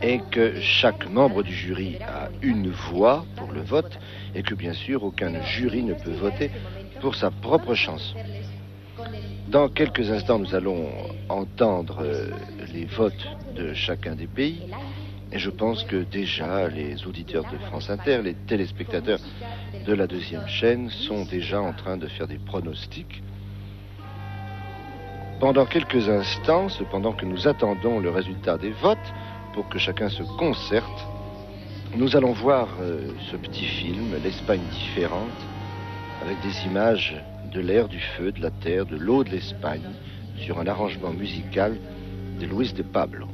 et que chaque membre du jury a une voix pour le vote et que bien sûr aucun jury ne peut voter pour sa propre chanson. Dans quelques instants, nous allons entendre les votes de chacun des pays et je pense que déjà les auditeurs de France Inter, les téléspectateurs de la deuxième chaîne sont déjà en train de faire des pronostics. Pendant quelques instants, cependant que nous attendons le résultat des votes pour que chacun se concerte, nous allons voir ce petit film, l'Espagne différente, avec des images de l'air, du feu, de la terre, de l'eau de l'Espagne, sur un arrangement musical de Luis de Pablo.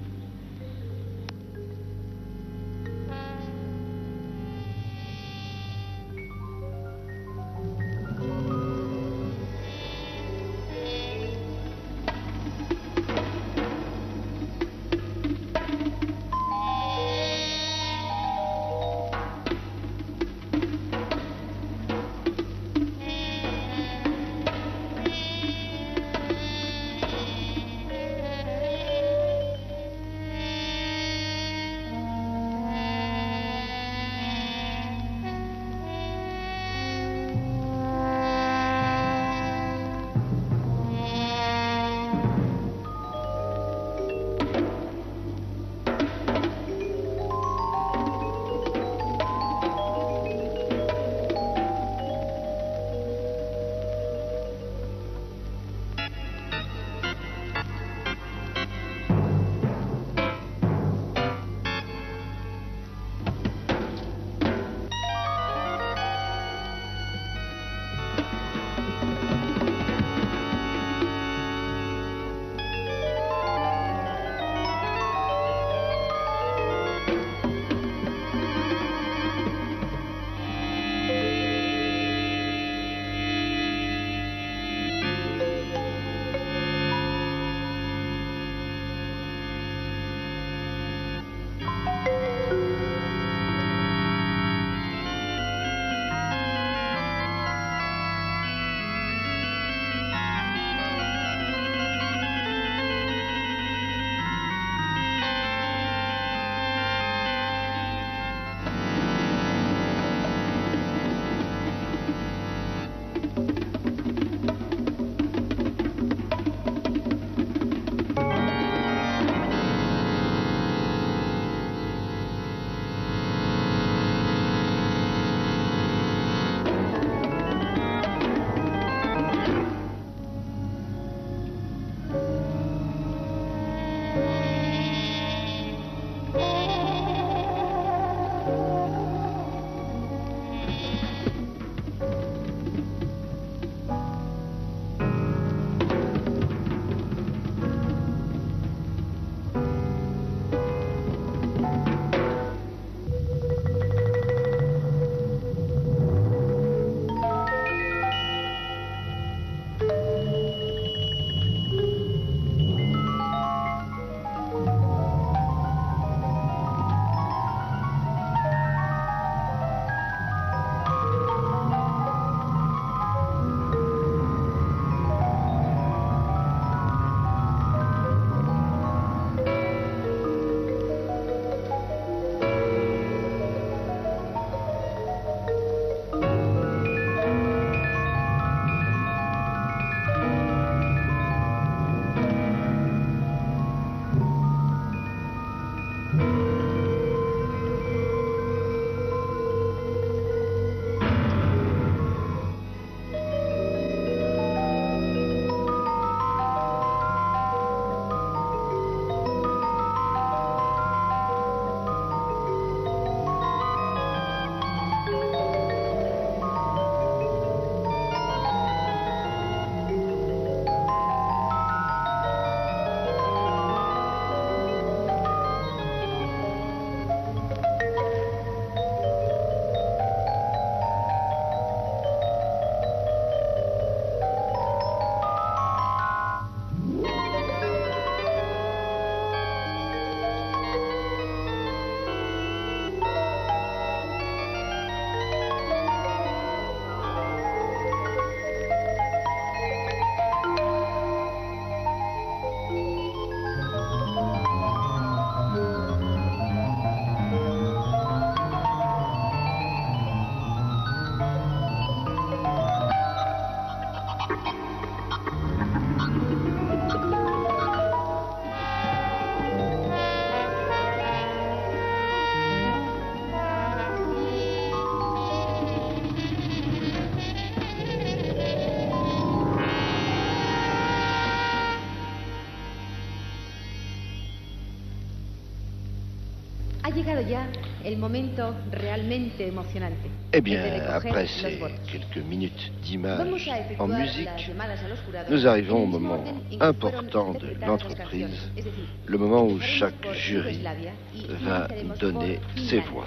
ya el momento realmente emocionante. Eh el de bien, recoger après los ces votos. quelques minutes d'image Vamos a en efectuar musique, las llamadas a los jurados nous arrivons au en el mismo moment orden en que important fueron de interpretadas las l'entreprise, canciones. Es decir, le moment où empezaremos chaque por jury Yugoslavia y va finalizaremos donner por ses Finlandia. voix.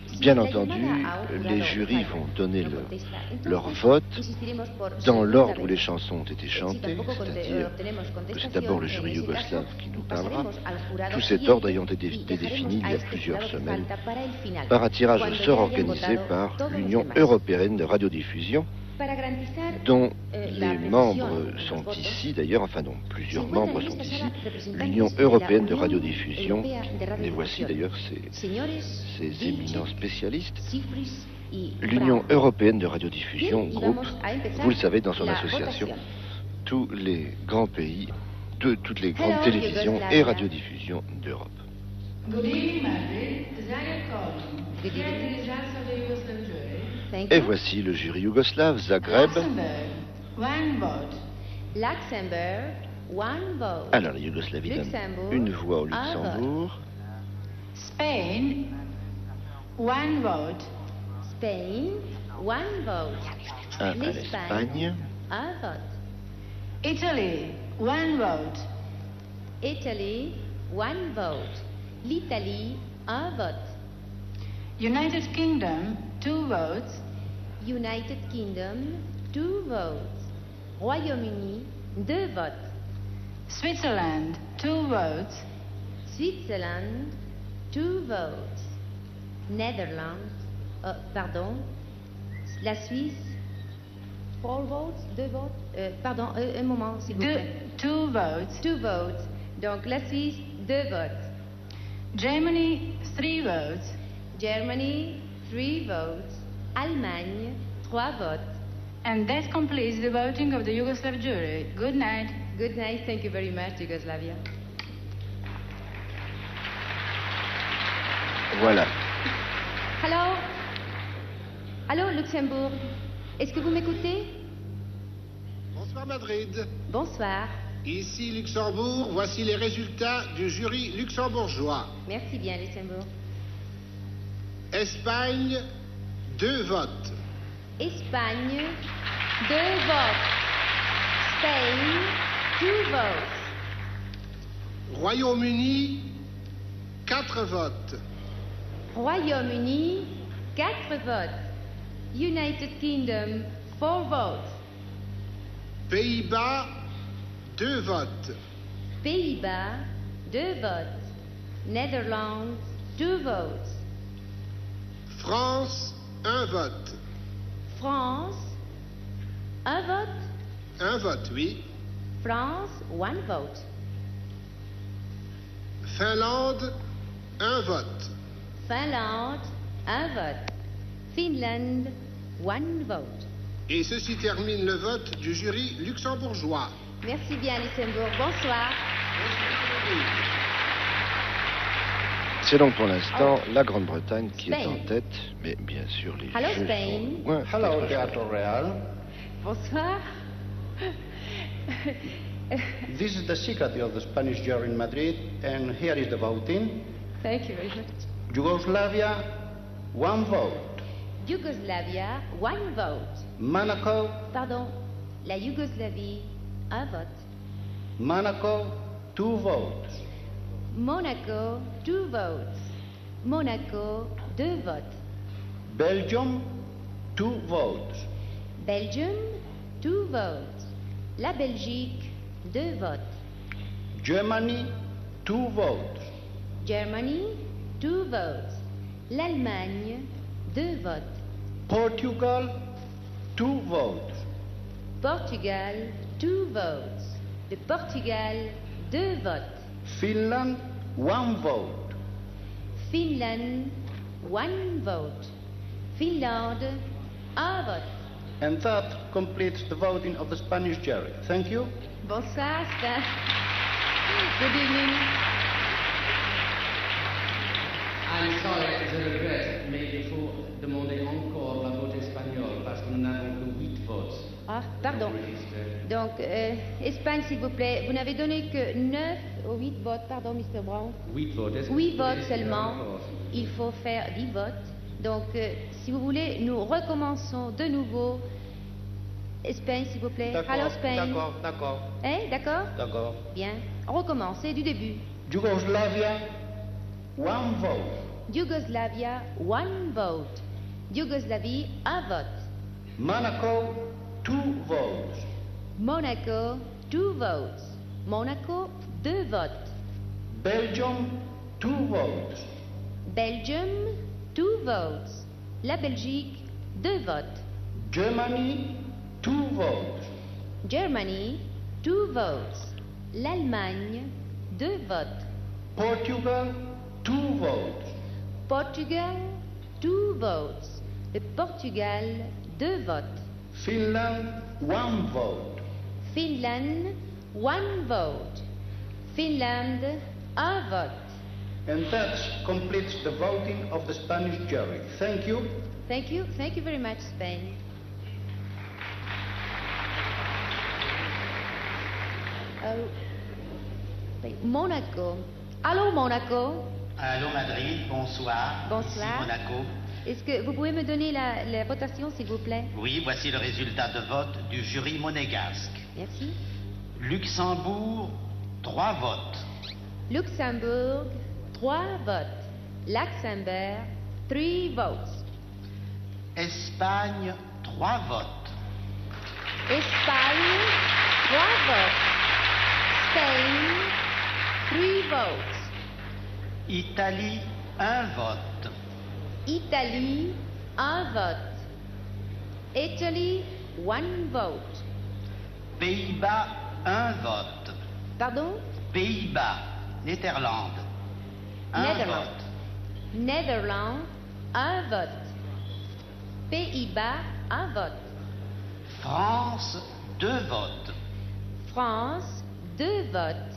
Si Bien la entendu, llamada a un les jurado jurys falla, vont donner no contesta, entonces leur vote insistiremos por dans segunda l'ordre où vez. les chansons ont été Si chantées, tampoco c'est-à-dire obtenemos que c'est contestación, d'abord le en jury ese yougoslave caso, qui nous parlera, pasaremos al jurado tout cet siguiente ordre ayant été y défini il y dejaremos a a este plusieurs jurado que semaines falta para el final, par un tirage au cuando sort ya hayan organisé votado par todos los l'Union demás. européenne de radiodiffusion, Para garantizar dont la les precisión membres en los sont votos, ici, d'ailleurs, enfin dont plusieurs se membres encuentran en sont esta ici, sala representantes l'Union de la européenne de Unión radiodiffusion, Europea de les voici Radiodifusión. d'ailleurs Señores ces éminents Vilcek, spécialistes. Sifris y L'Union Brown. européenne de radiodiffusion Bien, y groupe, vamos a empezar vous le savez, dans son la association, votación. tous les grands pays, toutes les grandes Hello, télévisions Yugoslavia. et radiodiffusions d'Europe. Good evening, Madrid. Zaya calling. Good Here evening. are the results of the Yugoslav jury. Thank Et you. voici le jury yougoslave, Zagreb. Luxembourg, one vote. Luxembourg, one vote. Alors, la Yougoslavie donne Luxembourg, une voix au un Luxembourg. Spain, one vote. Spain, one vote. Un à L'Espagne, l'Espagne. un vote. Italy, one vote. Italy, one vote. L'Italie, un vote. United Kingdom, two votes. United Kingdom, two votes. Royaume-Uni, deux votes. Switzerland, two votes. Switzerland, two votes. Netherlands, pardon, la Suisse, four votes, deux votes. Pardon, un moment, s'il vous plaît. Two votes. Two votes. Donc la Suisse, deux votes. Germany, three votes. Germany, three votes. Allemagne, trois votes. And that completes the voting of the Yugoslav jury. Good night. Good night. Thank you very much, Yugoslavia. Voilà. Hello. Allô, Luxembourg. Est-ce que vous m'écoutez? Bonsoir Madrid. Bonsoir. Ici Luxembourg, voici les résultats du jury luxembourgeois. Merci bien, Luxembourg. Espagne, 2 votes. Espagne, deux votes. Spain, two votes. Royaume-Uni, 4 votes. Royaume-Uni, quatre votes. United Kingdom, four votes. Pays-Bas, 2 votes. Pays-Bas, deux votes. Netherlands, two votes. France, 1 vote. France, un vote. 1 vote, oui. France, one vote. Finlande, 1 vote. Finlande, un vote. Finland, one vote. Et ceci termine le vote du jury luxembourgeois. Merci bien, Luxembourg. Bonsoir. C'est donc pour l'instant la Grande-Bretagne qui est Spain. en tête, mais bien sûr les Hello, jeux Spain. sont loin. Hello, Teatro Real. Bonsoir. This is the secret of the Spanish jury in Madrid, and here is the voting. Thank you very much. Yugoslavia, 1 vote. Yugoslavia, one vote. Monaco, Pardon, la Yougoslavie, un vote. Monaco, 2 votes. Monaco, two votes. Monaco, deux votes. Belgium, 2 votes. Belgium, two votes. La Belgique, deux votes. Germany, 2 votes. Germany, two votes. L'Allemagne, deux votes. Portugal, 2 votes. Portugal, two votes. De Portugal, deux votes. Finland, 1 vote. Finland, one vote. Finlande, un vote. And that completes the voting of the Spanish jury. Thank you. Bonsoir, Stan. Good evening. I'm sorry, je regrette, mais il faut demander encore la vote espagnole parce que nous n'avons que 8 votes. Ah, pardon. Donc, Espagne, s'il vous plaît, vous n'avez donné que 9 ou 8 votes, pardon, Mr. Brown. 8 votes. Est-ce que 8 vous pouvez votes essayer seulement. encore? il faut faire 10 votes. Donc, si vous voulez, nous recommençons de nouveau. Espagne, s'il vous plaît. Hello, Spain. D'accord. Eh, d'accord? D'accord. Bien. On recommence, c'est du début. Yugoslavia, 1 vote. Yougoslavia, 1 vote. Yougoslavie, 1 vote. Monaco, 2 votes. Monaco, 2 votes. Monaco, 2 votes. Belgium, 2 votes. Belgium, 2 votes. La Belgique, 2 votes. Germany, 2 votes. Germany, 2 votes. L'Allemagne, 2 votes. Portugal, 2 votes. Portugal, 2 votes. Le Portugal, 2 votes. Finland, 1 vote. Finland, 1 vote. Finland, 1 vote. And that completes the voting of the Spanish jury. Thank you. Thank you. Thank you very much, Spain. Monaco. Allô, Monaco. Allô, Madrid. Bonsoir. Bonsoir. Ici Monaco. Est-ce que vous pouvez me donner la votation, s'il vous plaît? Oui, voici le résultat de vote du jury monégasque. Merci. Luxembourg, 3 votes. Luxembourg, 3 votes. Luxembourg, 3 votes. Espagne, 3 votes. Espagne, 3 votes. Spain, 3 votes. Italie, 1 vote. Italie, 1 vote. Italy, 1 vote. Pays-Bas, 1 vote. Pardon? Pays-Bas, Néerlande, 1 Netherlands. vote. Netherlands, 1 vote. Pays-Bas, 1 vote. France, 2 votes. France, 2 votes.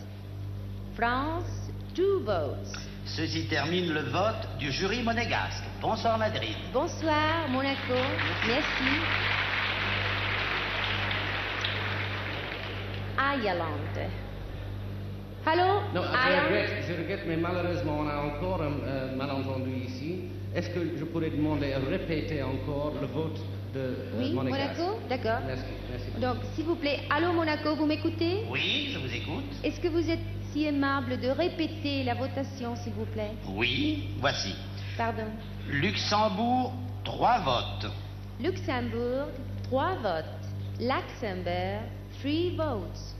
France, 2 votes. Ceci termine le vote du jury monégasque. Bonsoir, Madrid. Bonsoir, Monaco. Merci. Ireland. Allô, Non, Ireland. je regrette, mais malheureusement, on a encore un malentendu ici. Est-ce que je pourrais demander à répéter encore le vote de Oui, Monégasque? Monaco, d'accord. Merci. Donc, s'il vous plaît, allô, Monaco, vous m'écoutez? Oui, je vous écoute. Est-ce que vous êtes si aimable de répéter la votation, s'il vous plaît? Oui, voici. Pardon. Luxembourg, 3 votes. Luxembourg, 3 votes. Luxembourg, 3 votes.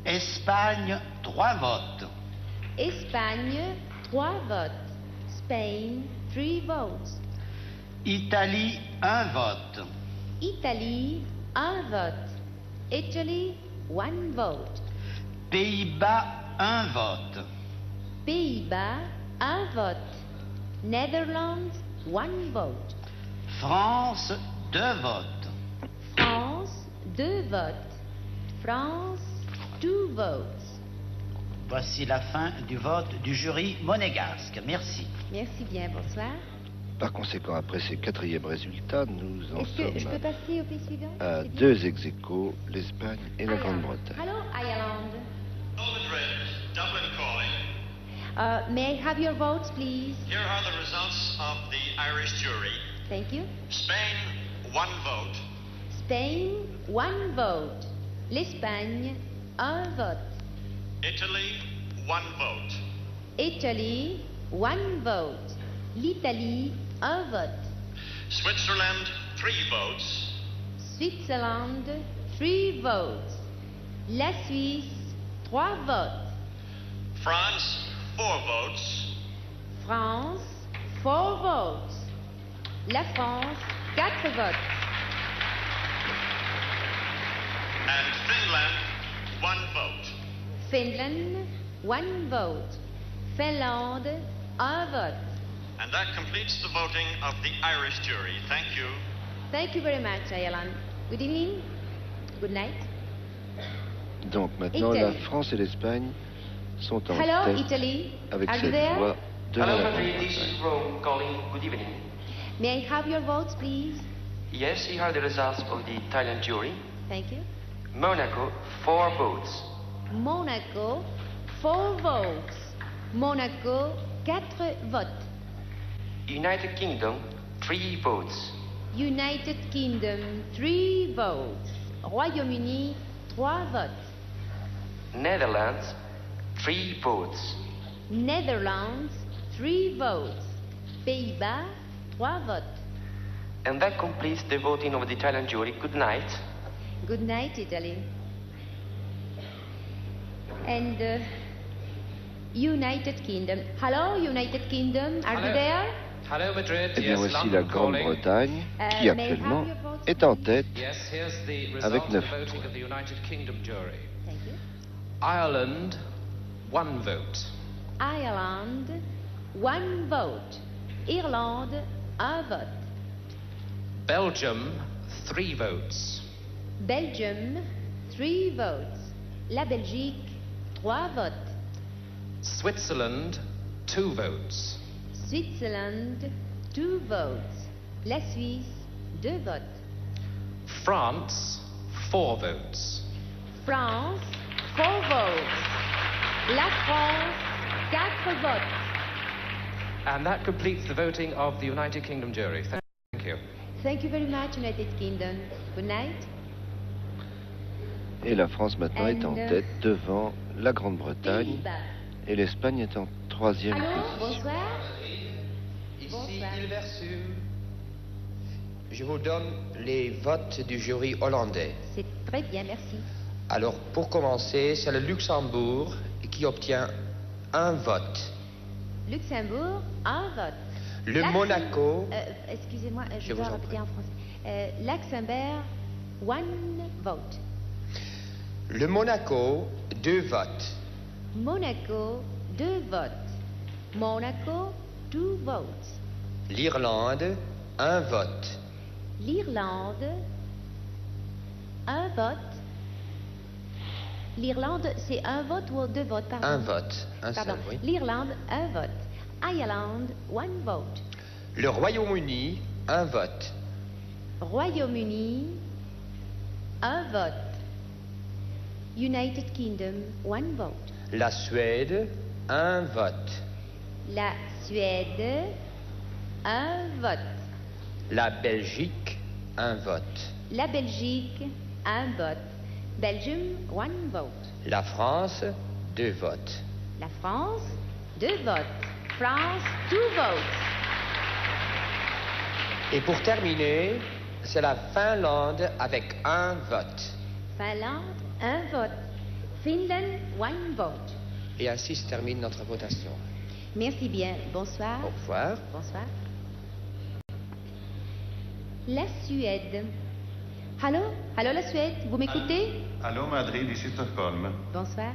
Espagne, 3 votes. Espagne, 3 votes. Spain, 3 votes. Italie, 1 vote. Italie, 1 vote. Italy, 1 vote. Pays-Bas, 1 vote. Pays-Bas, 1 vote. Netherlands, 1 vote. France, 2 votes. France, 2 votes. France, 2 votes. Voici la fin du vote du jury monégasque. Merci. Merci bien, bonsoir. Par conséquent, après ces 4e résultats, nous en Est-ce que je peux sommes passer au pays suivant? à 2 ex-aequo, l'Espagne et la Grande-Bretagne. Hello, Ireland. Madrid, Dublin calling. May I have your votes, please? Here are the results of the Irish jury. Thank you. Spain, 1 vote. Spain, 1 vote. L'Espagne, 1 vote. Italy, 1 vote. Italy, 1 vote. L'Italie, 1 vote. Switzerland, 3 votes. Switzerland, 3 votes. La Suisse, 3 votes. France, 4 votes. France, 4 votes. La France, 4 votes. And Finland, 1 vote. Finland, 1 vote. Finlande, 1 vote. And that completes the voting of the Irish jury. Thank you. Thank you very much, Ireland. Good evening. Good night. Donc maintenant, Italie. la France et l'Espagne sont en Hello, tête Italy. avec Are you 7 there? voix de Hello, la Madrid. This Grande-Bretagne. is Rome calling. Good evening. May I have your votes, please? Yes, here are the results of the Italian jury. Thank you. Monaco, 4 votes. Monaco, 4 votes. Monaco, 4 votes. United Kingdom, 3 votes. United Kingdom, 3 votes. Royaume-Uni, 3 votes. Netherlands, 3 votes. Netherlands, 3 votes. Pays-Bas, 3 votes. And that completes the voting of the Italian jury. Good night. Good night, Italy. And United Kingdom. Hello, United Kingdom. Are you there? Hello, Madrid. Eh bien, Yes, voici London la calling. Grande-Bretagne qui actuellement est en tête Yes, here's the result avec of 9 the voting of the United Kingdom jury. Thank you. Ireland, 1 vote. Ireland, 1 vote. Irlande, 1 vote. Belgium, 3 votes. Belgium, 3 votes. La Belgique, 3 votes. Switzerland, 2 votes. Switzerland, 2 votes. La Suisse, 2 votes. France, 4 votes. France, 4 votes. La France, 4 votes. And that completes the voting of the United Kingdom jury. Thank you. Thank you very much, United Kingdom. Good night. et la France maintenant est en tête devant la Grande-Bretagne et l'Espagne est en troisième Allô, position. bonsoir. Ici Gilbert Sue. Je vous donne les votes du jury hollandais. C'est très bien, merci. Alors, pour commencer, c'est le Luxembourg qui obtient un vote. Luxembourg, un vote. Le Monaco... excusez-moi, je vous dois en répéter en français. Luxembourg, one vote. Le Monaco, 2 votes. Monaco, 2 votes. Monaco, 2 votes. L'Irlande, 1 vote. L'Irlande, 1 vote. L'Irlande, c'est 1 vote ou 2 votes, pardon? 1 vote. Un Pardon. seul, oui. L'Irlande, 1 vote. Ireland, 1 vote. Le Royaume-Uni, 1 vote. Royaume-Uni, 1 vote. United Kingdom, 1 vote. La Suède, 1 vote. La Suède, 1 vote. La Belgique, 1 vote. La Belgique, 1 vote. Belgium, 1 vote. La France, 2 votes. La France, 2 votes. France, 2 votes. Et pour terminer, c'est la Finlande avec 1 vote. Finlande, 1 vote. Finland, 1 vote. Et ainsi se termine notre votation. Merci bien. Bonsoir. Au revoir. Bonsoir. La Suède. Allô? Allô, la Suède? Vous m'écoutez? Allô, Madrid, ici Stockholm. Bonsoir.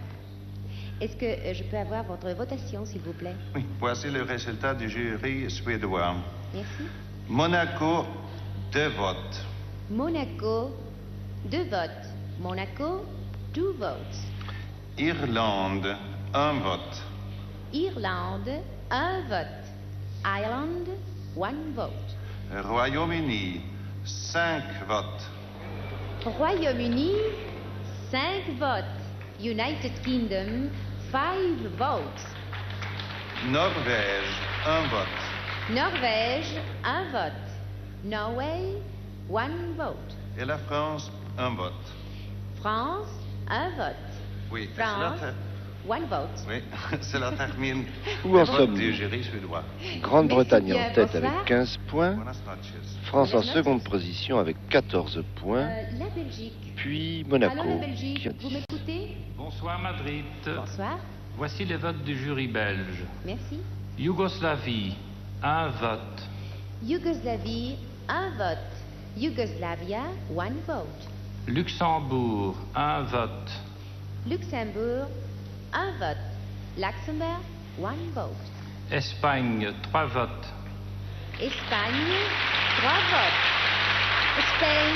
Est-ce que je peux avoir votre votation, s'il vous plaît? Oui, voici le résultat du jury suédois. Merci. Monaco, 2 votes. Monaco, 2 votes. Monaco, 2 votes. Irlande, 1 vote. Irlande, 1 vote. Ireland, 1 vote. Royaume-Uni, 5 votes. Royaume-Uni, 5 votes. United Kingdom, 5 votes. Norvège, 1 vote. Norvège, 1 vote. Norway, 1 vote. Et la France, 1 vote. France, 1 vote. Oui, France, 1 vote. oui, cela termine Où en le vote sommes-nous? du jury suédois. Grande-Bretagne Merci bien, en tête bonsoir. avec 15 points, Buenas noches. France en Buenas seconde noches. position avec 14 points, La Belgique. puis Monaco Allô, la qui Belgique, a vous m'écoutez? Bonsoir Madrid. Bonsoir. Voici les votes du jury belge. Merci. Yougoslavie, 1 vote. Yougoslavie, 1 vote. Yougoslavia, 1 vote. Luxembourg, 1 vote. Luxembourg, 1 vote. Luxembourg, 1 vote. Espagne, 3 votes. Espagne, 3 votes. Spain,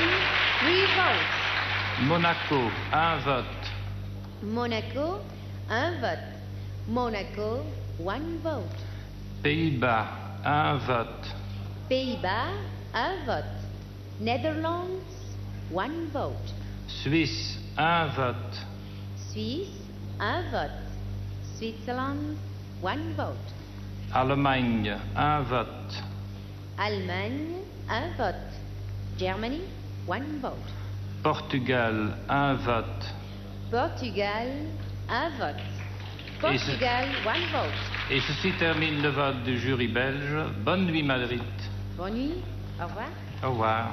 3 votes. Monaco, 1 vote. Monaco, 1 vote. Monaco, 1 vote. Pays-Bas, 1 vote. Pays-Bas, 1 vote. Netherlands, 1 vote. Suisse, 1 vote. Suisse, 1 vote. Switzerland, 1 vote. Allemagne, 1 vote. Allemagne, 1 vote. Germany, 1 vote. Portugal, 1 vote. Portugal, 1 vote. Portugal, 1 vote. Et ceci termine le vote du jury belge. Bonne nuit, Madrid. Bonne nuit. Au revoir. Au revoir.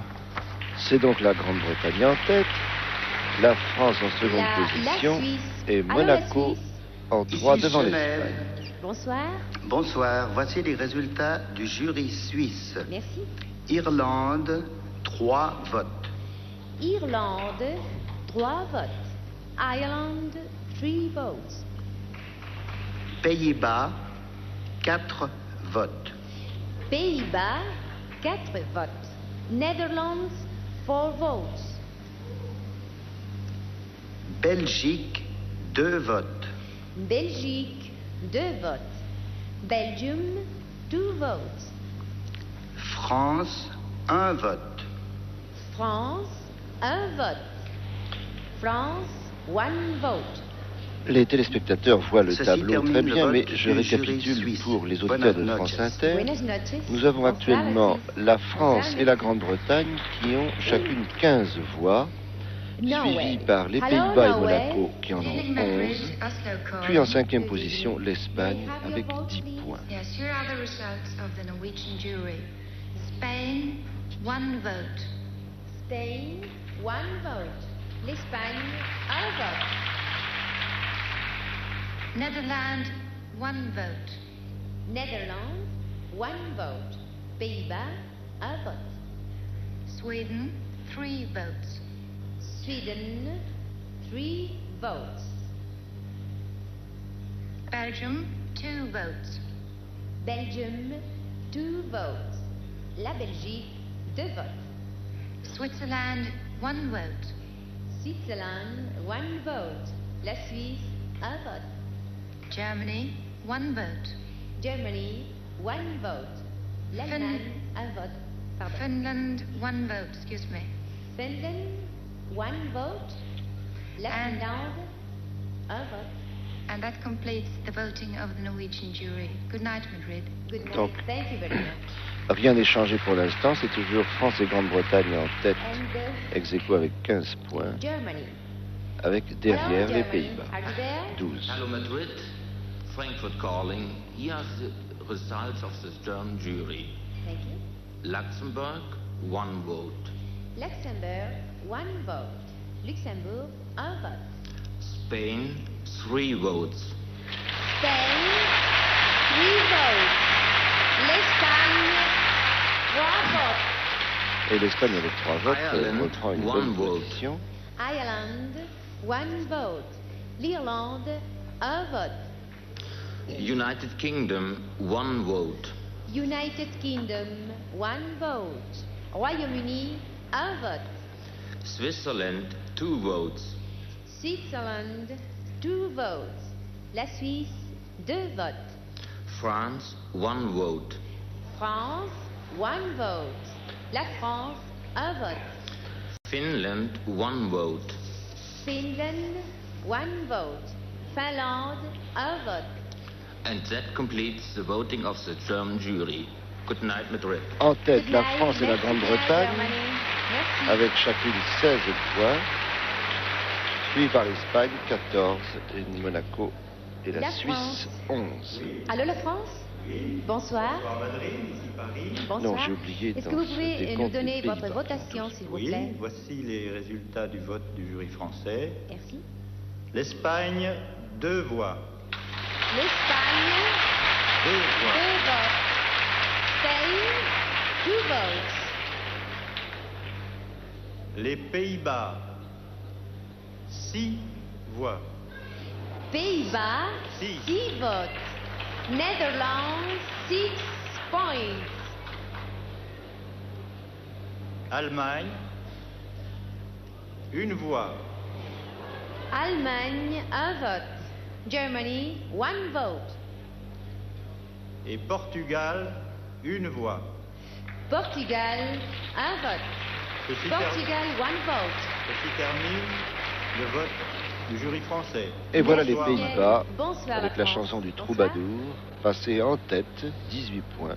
C'est donc la Grande-Bretagne en tête, la France en seconde position et Monaco en 3 devant l'Espagne. Bonsoir. Bonsoir. Voici les résultats du jury suisse. Merci. Irlande, 3 votes. Irlande, 3 votes. Ireland, 3 votes. Pays-Bas, 4 votes. Pays-Bas, 4 votes. Netherlands, 4 votes. Belgique, 2 votes. Belgique, 2 votes. Belgium, 2 votes. France, 1 vote. France, 1 vote. France, 1 vote. Les téléspectateurs voient le tableau très bien, mais je récapitule pour les auditeurs de France Inter. Nous avons actuellement la France et la Grande-Bretagne qui ont chacune 15 voix, suivies par les Pays-Bas et Monaco qui en ont 11, puis en 5e position l'Espagne avec 10 points. Yes, here are the results of the Norwegian jury. Spain, 1 vote. Spain, 1 vote. L'Espagne, 1 vote. Netherlands, 1 vote. Netherlands, 1 vote. Pays-Bas, 1 vote. Sweden, 3 votes. Sweden, 3 votes. Belgium, 2 votes. Belgium, 2 votes. La Belgique, 2 votes. Switzerland, 1 vote. Switzerland, 1 vote. La Suisse, 1 vote. Germany, 1 vote. Germany, 1 vote. L'Allemagne, 1 vote. Pardon. Finland, 1 vote, excuse me. Finland, 1 vote. La Finlande, 1 vote. And that completes the voting of the Norwegian jury. Good night, Madrid. Good night. Donc, Thank you very much. rien n'est changé pour l'instant, c'est toujours France et Grande-Bretagne en tête, ex aequo avec 15 points, Germany. avec derrière les Pays-Bas, Are you there? 12. Hello Madrid, Frankfurt calling. Here are the results of the German jury. Thank you. Luxembourg, 1 vote. Luxembourg, 1 vote. Luxembourg, 1 vote. Spain, 3 votes. Spain, 3 votes. L'Espagne, 3 votes. Et l'Espagne avec 3 votes Ireland, reprend une 1 bonne vote. position. Ireland, 1 vote. L'Irlande, 1 vote. United Kingdom, 1 vote. United Kingdom, 1 vote. Royaume-Uni, 1 vote. Switzerland, 2 votes. Switzerland, 2 votes. La Suisse, 2 votes. France, 1 vote. France, 1 vote. La France, 1 vote. Finland, 1 vote. Finland, 1 vote. Finlande, 1 vote. And that completes the voting of the German jury. Good night, Madrid. En tête, Good la night. France et la Merci bien, Grande-Bretagne, Germany. Merci. avec chacune 16 points, suivi par l'Espagne, 14, et Monaco et la Suisse, France. 11. Allô, la France? Bonsoir. Bonsoir. Non, j'ai oublié Est-ce dans que vous ce pouvez nous décompte donner des votre Pays-Bas. votation, s'il vous Oui, plaît? voici les résultats du vote du jury français. Merci. L'Espagne, 2 voix. L'Espagne, 2 voix. 2 votes. Spain, 2 votes. Les Pays-Bas, 6 voix. Pays-Bas, 6 votes. Netherlands, 6 points. Allemagne, 1 voix. Allemagne, 1 vote. Germany, 1 vote. Et Portugal, 1 voix. Portugal, 1 vote. Ceci Portugal, 1 vote. Ceci termine le vote du jury français. Et voilà les Bonsoir. Pays-Bas, Bonsoir, avec la la France. chanson du Bonsoir. Troubadour, passée en tête, 18 points,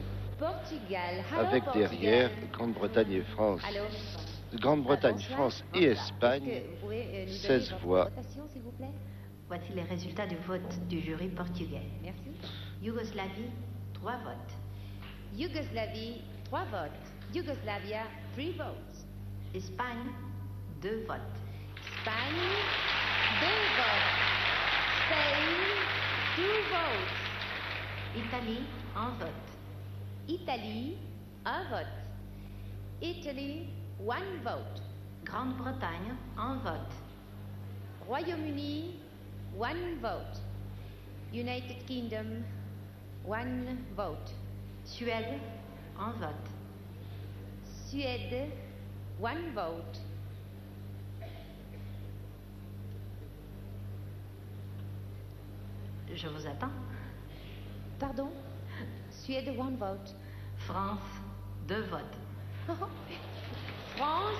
avec derrière Grande-Bretagne et France. Grande-Bretagne, France et Espagne, 16 voix. Voici les résultats du vote du jury portugais. Merci. Yougoslavie, 3 votes. Yougoslavie, 3 votes. Yugoslavia, 3 votes. Espagne, 2 votes. Espagne, 2 votes. Spain, 2 votes. Italie, 1 vote. Italie, 1 vote. Italy, 1 vote. Grande-Bretagne, 1 vote. Royaume-Uni, 1 vote. United Kingdom, 1 vote. Suède, 1 vote. Suède, 1 vote. Je vous attends. Pardon? Suède, 1 vote. France, 2 votes. France,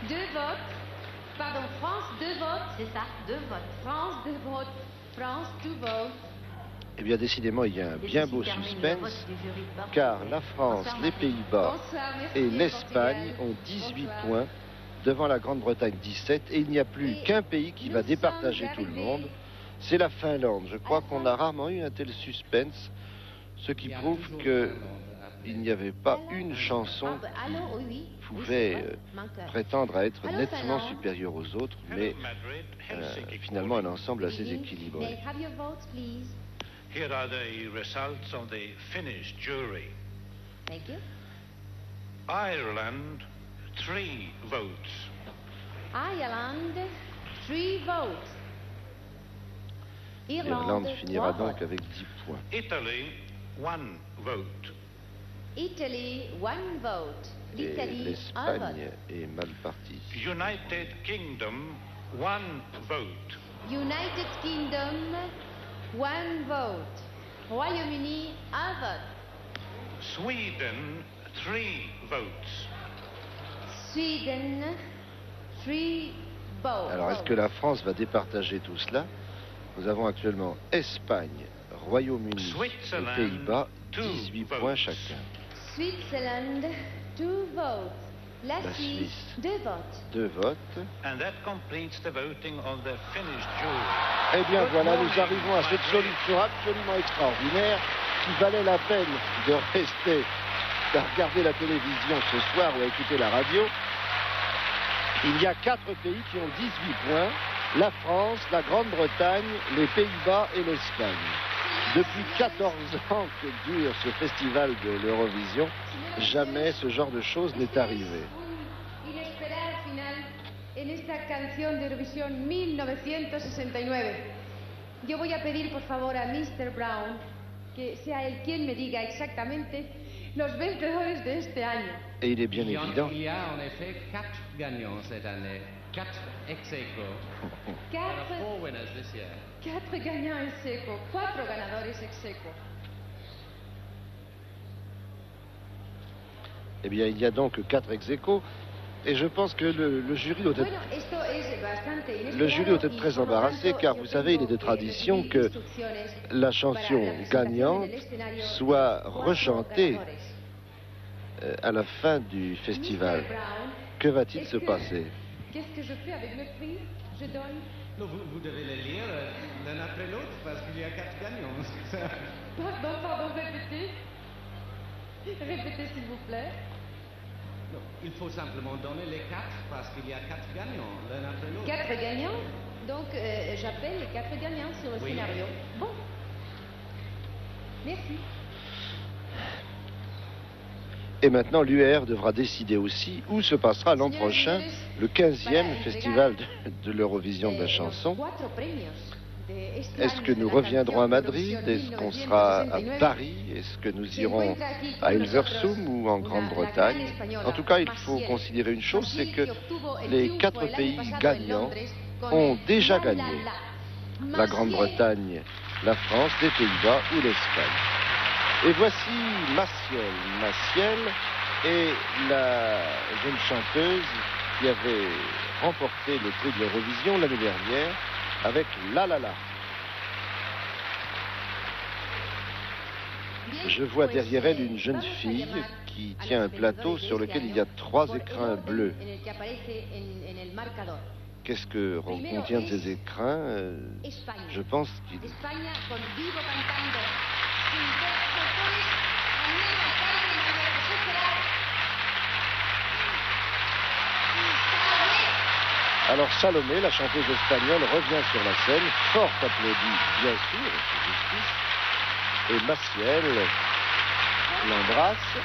2 votes. Pardon, France, 2 votes. C'est ça, 2 votes. France, 2 votes. France, 2 votes. Eh bien, décidément, il y a un bien beau suspense, car la France, les Pays-Bas et l'Espagne ont 18 points devant la Grande-Bretagne 17, et il n'y a plus qu'un pays qui va départager tout le monde, c'est la Finlande. Je crois qu'on a rarement eu un tel suspense, ce qui prouve qu'il n'y avait pas une chanson qui pouvait prétendre à être nettement supérieure aux autres, mais finalement un ensemble assez équilibré. Here are the results of the Finnish jury. Thank you. Ireland, 3 votes. Ireland, 3 votes. L'Irlande finira donc avec 10 points. Italy, 1 vote. Italy, 1 vote. Et l'Espagne est mal partie. United Kingdom, 1 vote. United Kingdom, 1 vote. Royaume-Uni, 1 vote. Sweden, 3 votes. Sweden, 3 votes. Alors, est-ce que la France va départager tout cela? Nous avons actuellement Espagne, Royaume-Uni et Pays-Bas, 18 points chacun. Switzerland, 2 votes. La Suisse, 2 votes. 2 votes. And that completes the voting of the Finnish jury. Eh bien voilà, nous arrivons à cette solution absolument extraordinaire qui valait la peine de rester à regarder la télévision ce soir ou à écouter la radio. Il y a 4 pays qui ont 18 points, la France, la Grande-Bretagne, les Pays-Bas et l'Espagne. Depuis 14 ans que dure ce festival de l'Eurovision, jamais ce genre de choses n'est arrivé. Inesperada final en esta canción de Eurovisión 1969. Yo voy a pedir por favor a Mr. Brown que sea él quien me diga exactamente los vencedores de este año. Et il est bien évident. Il y a en effet 4 gagnants cette année, 4 ex aequo. 4 winners this year. 4 gagnants ex aequo, 4 ganadores ex aequo. Eh bien, il y a donc 4 ex aequo, et je pense que le jury doit être très embarrassé, car vous savez, il est de tradition que la chanson gagnante soit rechantée à la fin du festival. Que va-t-il se passer? Qu'est-ce que je fais avec le prix? Je donne. Non, vous devez les lire l'un après l'autre parce qu'il y a 4 gagnants. Pardon, répétez. Répétez s'il vous plaît. Non, il faut simplement donner les 4 parce qu'il y a 4 gagnants l'un après l'autre. 4 gagnants? Donc j'appelle les 4 gagnants sur le scénario. Bon. Merci. Et maintenant, l'UR devra décider aussi où se passera l'an prochain le 15e festival de l'Eurovision de la chanson. Est-ce que nous reviendrons à Madrid? Est-ce qu'on sera à Paris? Est-ce que nous irons à Hilversum ou en Grande-Bretagne? En tout cas, il faut considérer une chose, c'est que les 4 pays gagnants ont déjà gagné. La Grande-Bretagne, la France, les Pays-Bas ou l'Espagne. Et voici Maciel est la jeune chanteuse qui avait remporté le prix de l'Eurovision l'année dernière avec La La La. Je vois derrière elle une jeune fille qui tient un plateau sur lequel il y a 3 écrins bleus. Qu'est-ce que contiennent ces écrins? Je pense qu'il... Alors Salomé, la chanteuse espagnole, revient sur la scène, fort applaudie, bien sûr, et Maciel l'embrasse.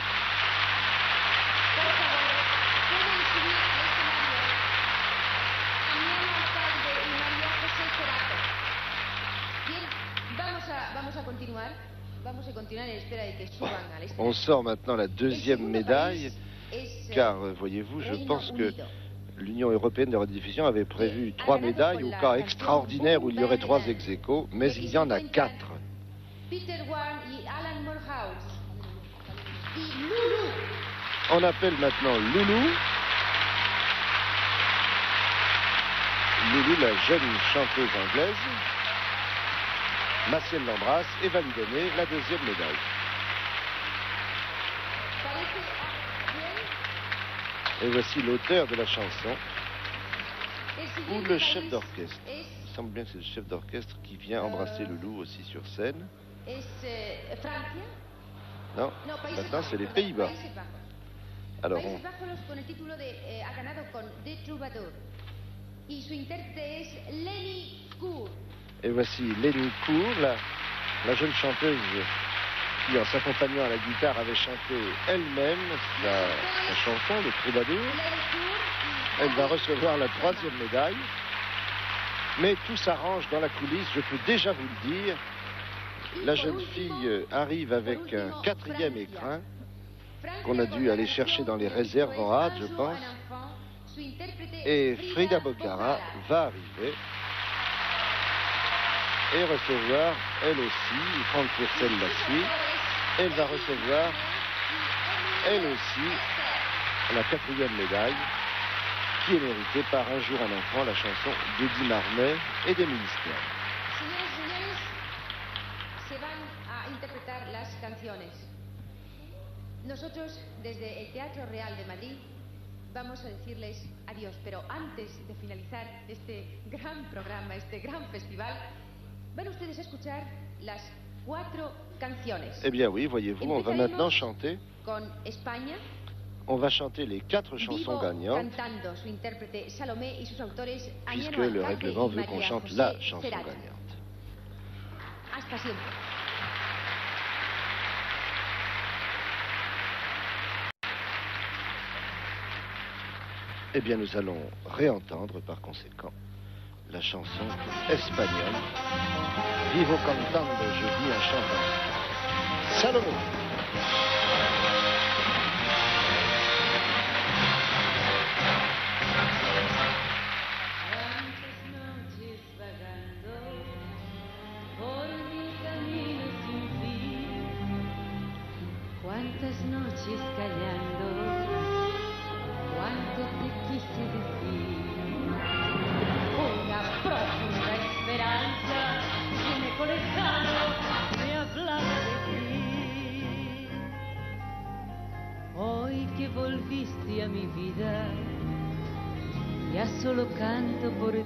On sort maintenant la 2e médaille, car, voyez-vous, je pense que l'Union européenne de radiodiffusion avait prévu 3 médailles au cas extraordinaire où il y aurait 3 ex-aequo, mais il y en a 4. On appelle maintenant Loulou. Loulou, la jeune chanteuse anglaise. Maciel l'embrasse et va lui donner la 2e médaille. Et voici l'auteur de la chanson, ou le chef d'orchestre. Il semble bien que c'est le chef d'orchestre qui vient embrasser Loulou aussi sur scène. Non, maintenant c'est les Pays-Bas. Alors on... Et voici Lenny Koor, la jeune chanteuse qui, en s'accompagnant à la guitare, avait chanté elle-même sa chanson, le Troubadour. Elle va recevoir la 3e médaille. Mais tout s'arrange dans la coulisse, je peux déjà vous le dire. La jeune fille arrive avec un 4e écrin qu'on a dû aller chercher dans les réserves en hâte, je pense. Et Frida Bocara va arriver et recevoir, elle aussi, Franck Purcell la suit, elle va recevoir, elle aussi, la 4e médaille, qui est méritée par Un jour un enfant, la chanson d'Eddie Marmet et des Ministères. Se van a interpretar las canciones. Nosotros, desde el Teatro Real de Madrid, vamos a decirles adiós, pero antes de finalizar este gran programa, este gran festival, van ustedes a escuchar las 4 canciones. Eh bien oui, voyez-vous, on va maintenant chanter. Con España. On va chanter les 4 chansons gagnantes, cantando su intérprete Salomé y sus autores puisque le règlement veut qu'on chante la chanson gagnante. Hasta siempre. Eh bien, nous allons réentendre par conséquent la chanson espagnole Vivo cantando, je vis en chantant. Salomé. Cuántas noches callando, cuánto te quise decir. Una profunda esperanza que un eco lejano me hablaba de ti. Hoy que volviste a mi vida, ya solo canto por ti.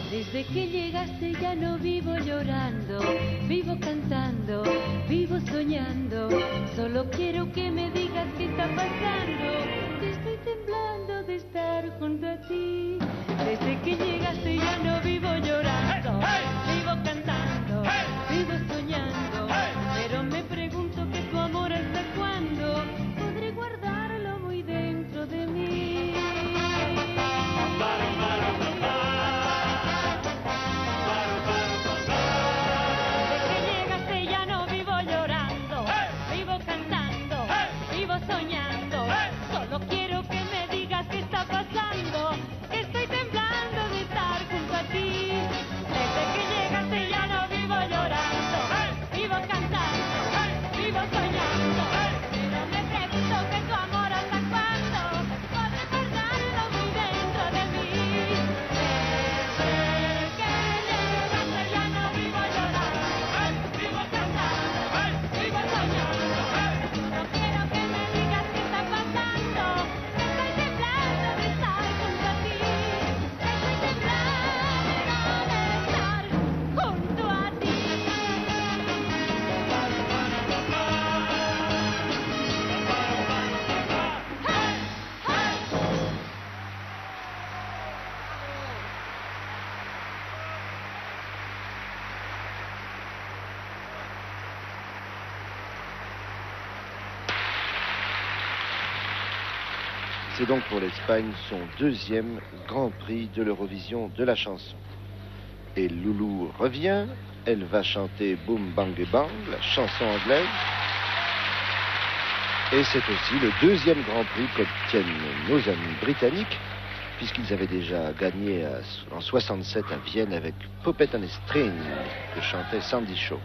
Desde que llegaste ya no vivo llorando, vivo cantando, vivo soñando. Solo quiero que me digas qué está pasando, que estoy temblando de estar junto a ti. Desde que llegaste ya no vivo llorando, vivo cantando, vivo soñando. Pero me pregunto que tu amor hasta cuándo podré guardarlo muy dentro de mí. Vivo C'est donc pour l'Espagne son deuxième Grand Prix de l'Eurovision de la chanson. Et Loulou revient, elle va chanter Boom Bang Bang, la chanson anglaise. Et c'est aussi le deuxième Grand Prix qu'obtiennent nos amis britanniques, puisqu'ils avaient déjà gagné en 67 à Vienne avec Puppet on a String, que chantait Sandy Shaw.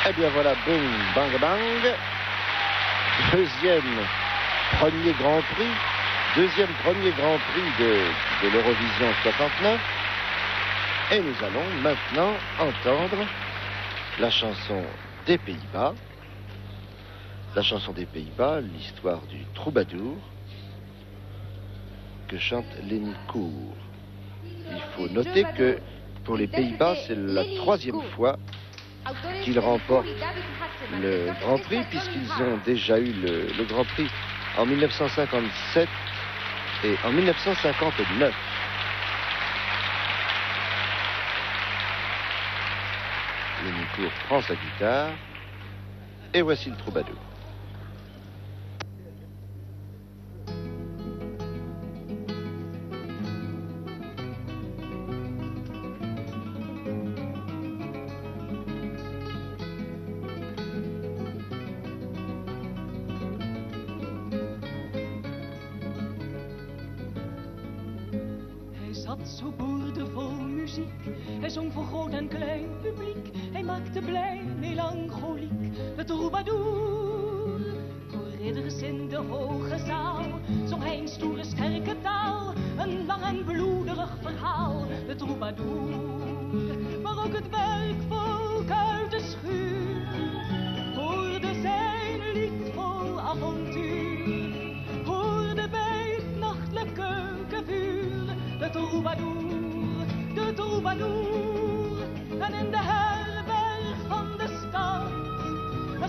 Eh bien voilà, boum, bang, bang. Deuxième premier Grand Prix de l'Eurovision 69. Et nous allons maintenant entendre la chanson des Pays-Bas. La chanson des Pays-Bas, l'histoire du troubadour que chante Lenny Koer. Il faut noter que pour les Pays-Bas, c'est la troisième fois qu'ils remportent le Grand Prix, puisqu'ils ont déjà eu le Grand Prix en 1957 et en 1959. Lenny Koer prend sa guitare et voici le troubadour. Zo boordevol muziek, hij zong voor groot en klein publiek. Hij maakte blij, melancholiek, de troubadour. Voor ridders in de hoge zaal zong hij een stoere, sterke taal. Een lang en bloederig verhaal, de troubadour. Maar ook het werkvolk uit de schuur hoorde zijn lied vol avontuur. Hoorde bij het nachtelijk keukenvuur de troubadour. En in de herberg van de stad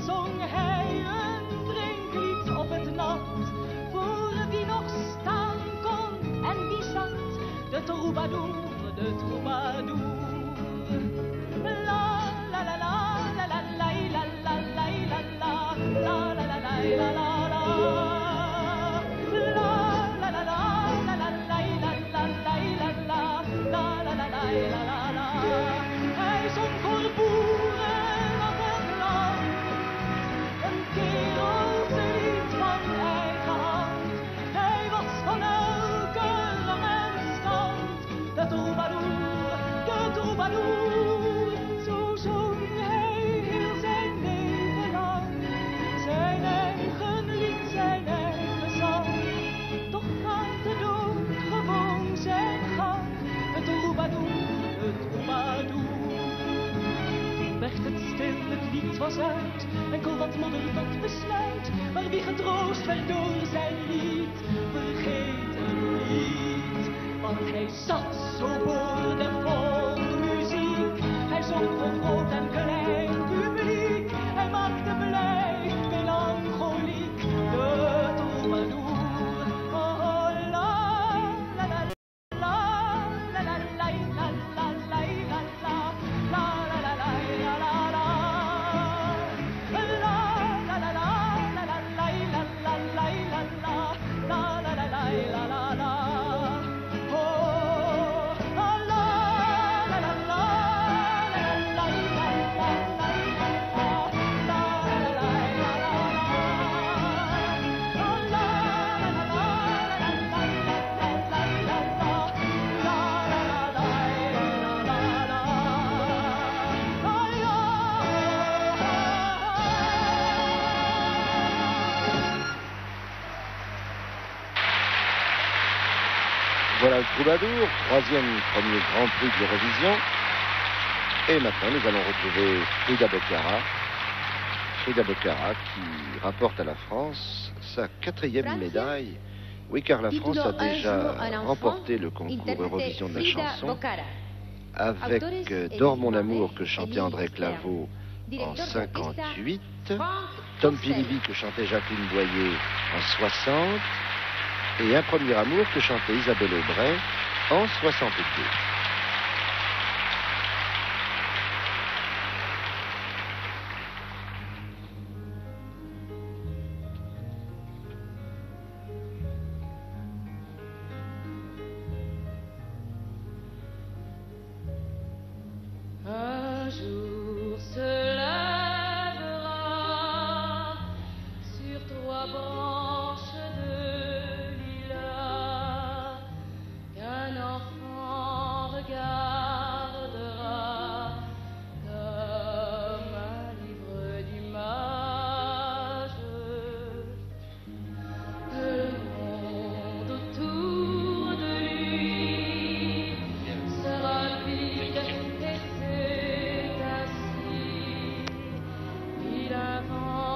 zong hij een drinklied op het nat. Voor wie nog staan kon en wie zat, de troubadour, de troubadour. La la la la la la la la la la la la la la la. Hij zong voor boeren op het land, een kerelse lied van maar wie getroost werd door zijn lied, vergeet hem niet. Want hij zat zo boordevol muziek, hij zong voor groot en klein publiek, hij maakte blij, melancholiek, de troubadour. Voilà le troubadour, troisième premier Grand Prix de l'Eurovision. Et maintenant, nous allons retrouver Frida Bocara. Frida Bocara qui rapporte à la France sa 4e médaille. Oui, car la France a déjà remporté le concours Eurovision de la chanson avec Dors mon amour que chantait André Claveau en 58, Tom Pilibi que chantait Jacqueline Boyer en 60, et Un premier amour que chantait Isabelle Aubray en 62. Un jour se lèvera sur 3 branches de lilas qu'un enfant regardera comme un livre d'images. Le monde autour de lui sera vide et c'est ainsi qu'il inventera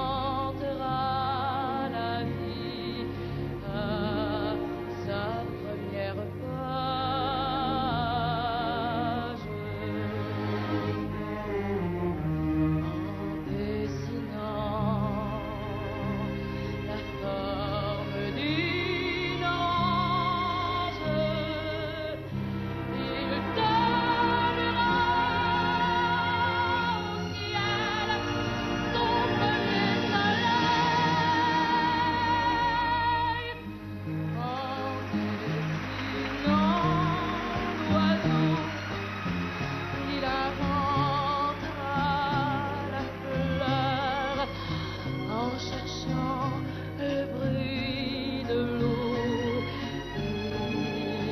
la vie à sa première page. En dessinant la forme d'une orange, il donnera au ciel son premier soleil. En dessinant l'oiseau, il inventera la fleur. En cherchant le bruit de l'eau,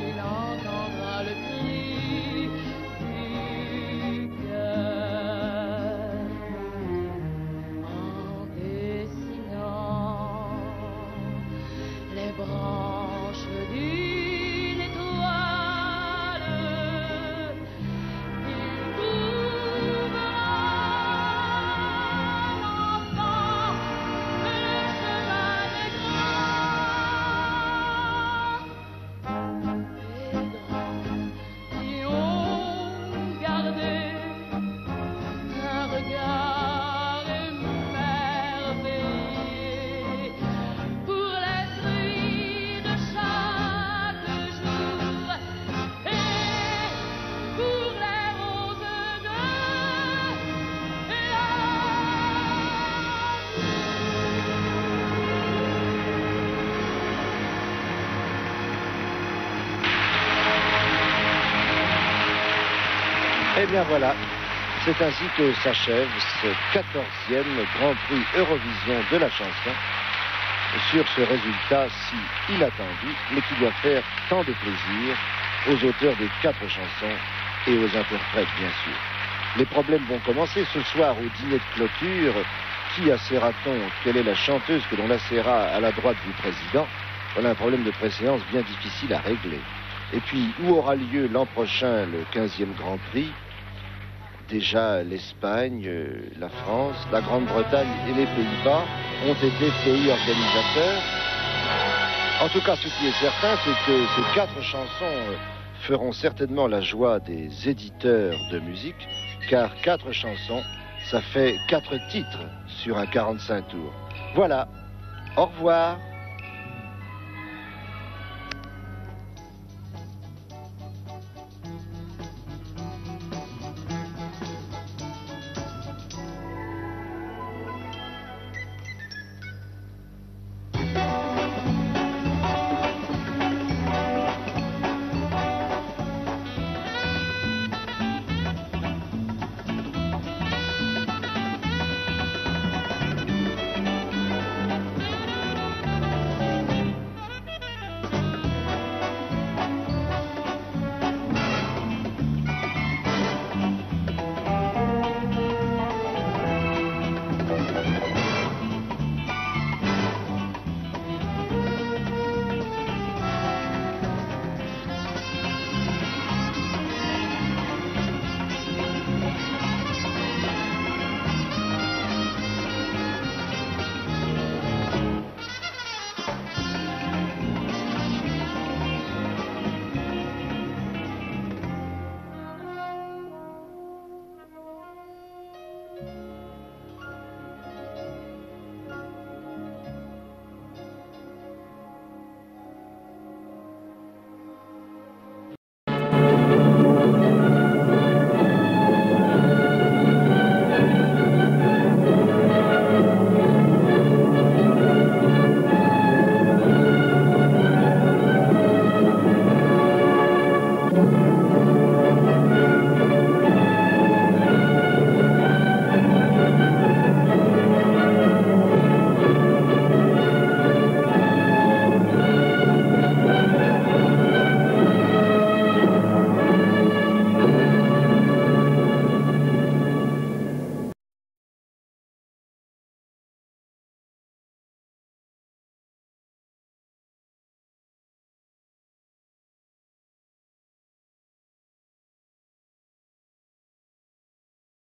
il entendra le cri du cœur. En dessinant les branches d'une étoile, il trouvera l'enfant, le chemin des grands qui ont gardé un regard émerveillé pour les fruits de chaque jour et pour les roses de Eh bien voilà, c'est ainsi que s'achève ce 14e Grand Prix Eurovision de la chanson, sur ce résultat si inattendu, mais qui doit faire tant de plaisir aux auteurs des 4 chansons et aux interprètes, bien sûr. Les problèmes vont commencer ce soir au dîner de clôture. Qui asséra-t-on? Quelle est la chanteuse que l'on asséra à la droite du président? Voilà un problème de préséance bien difficile à régler. Et puis, où aura lieu l'an prochain le 15e Grand Prix? Déjà l'Espagne, la France, la Grande-Bretagne et les Pays-Bas ont été pays organisateurs. En tout cas, ce qui est certain, c'est que ces 4 chansons feront certainement la joie des éditeurs de musique, car 4 chansons, ça fait 4 titres sur un 45 tours. Voilà, au revoir.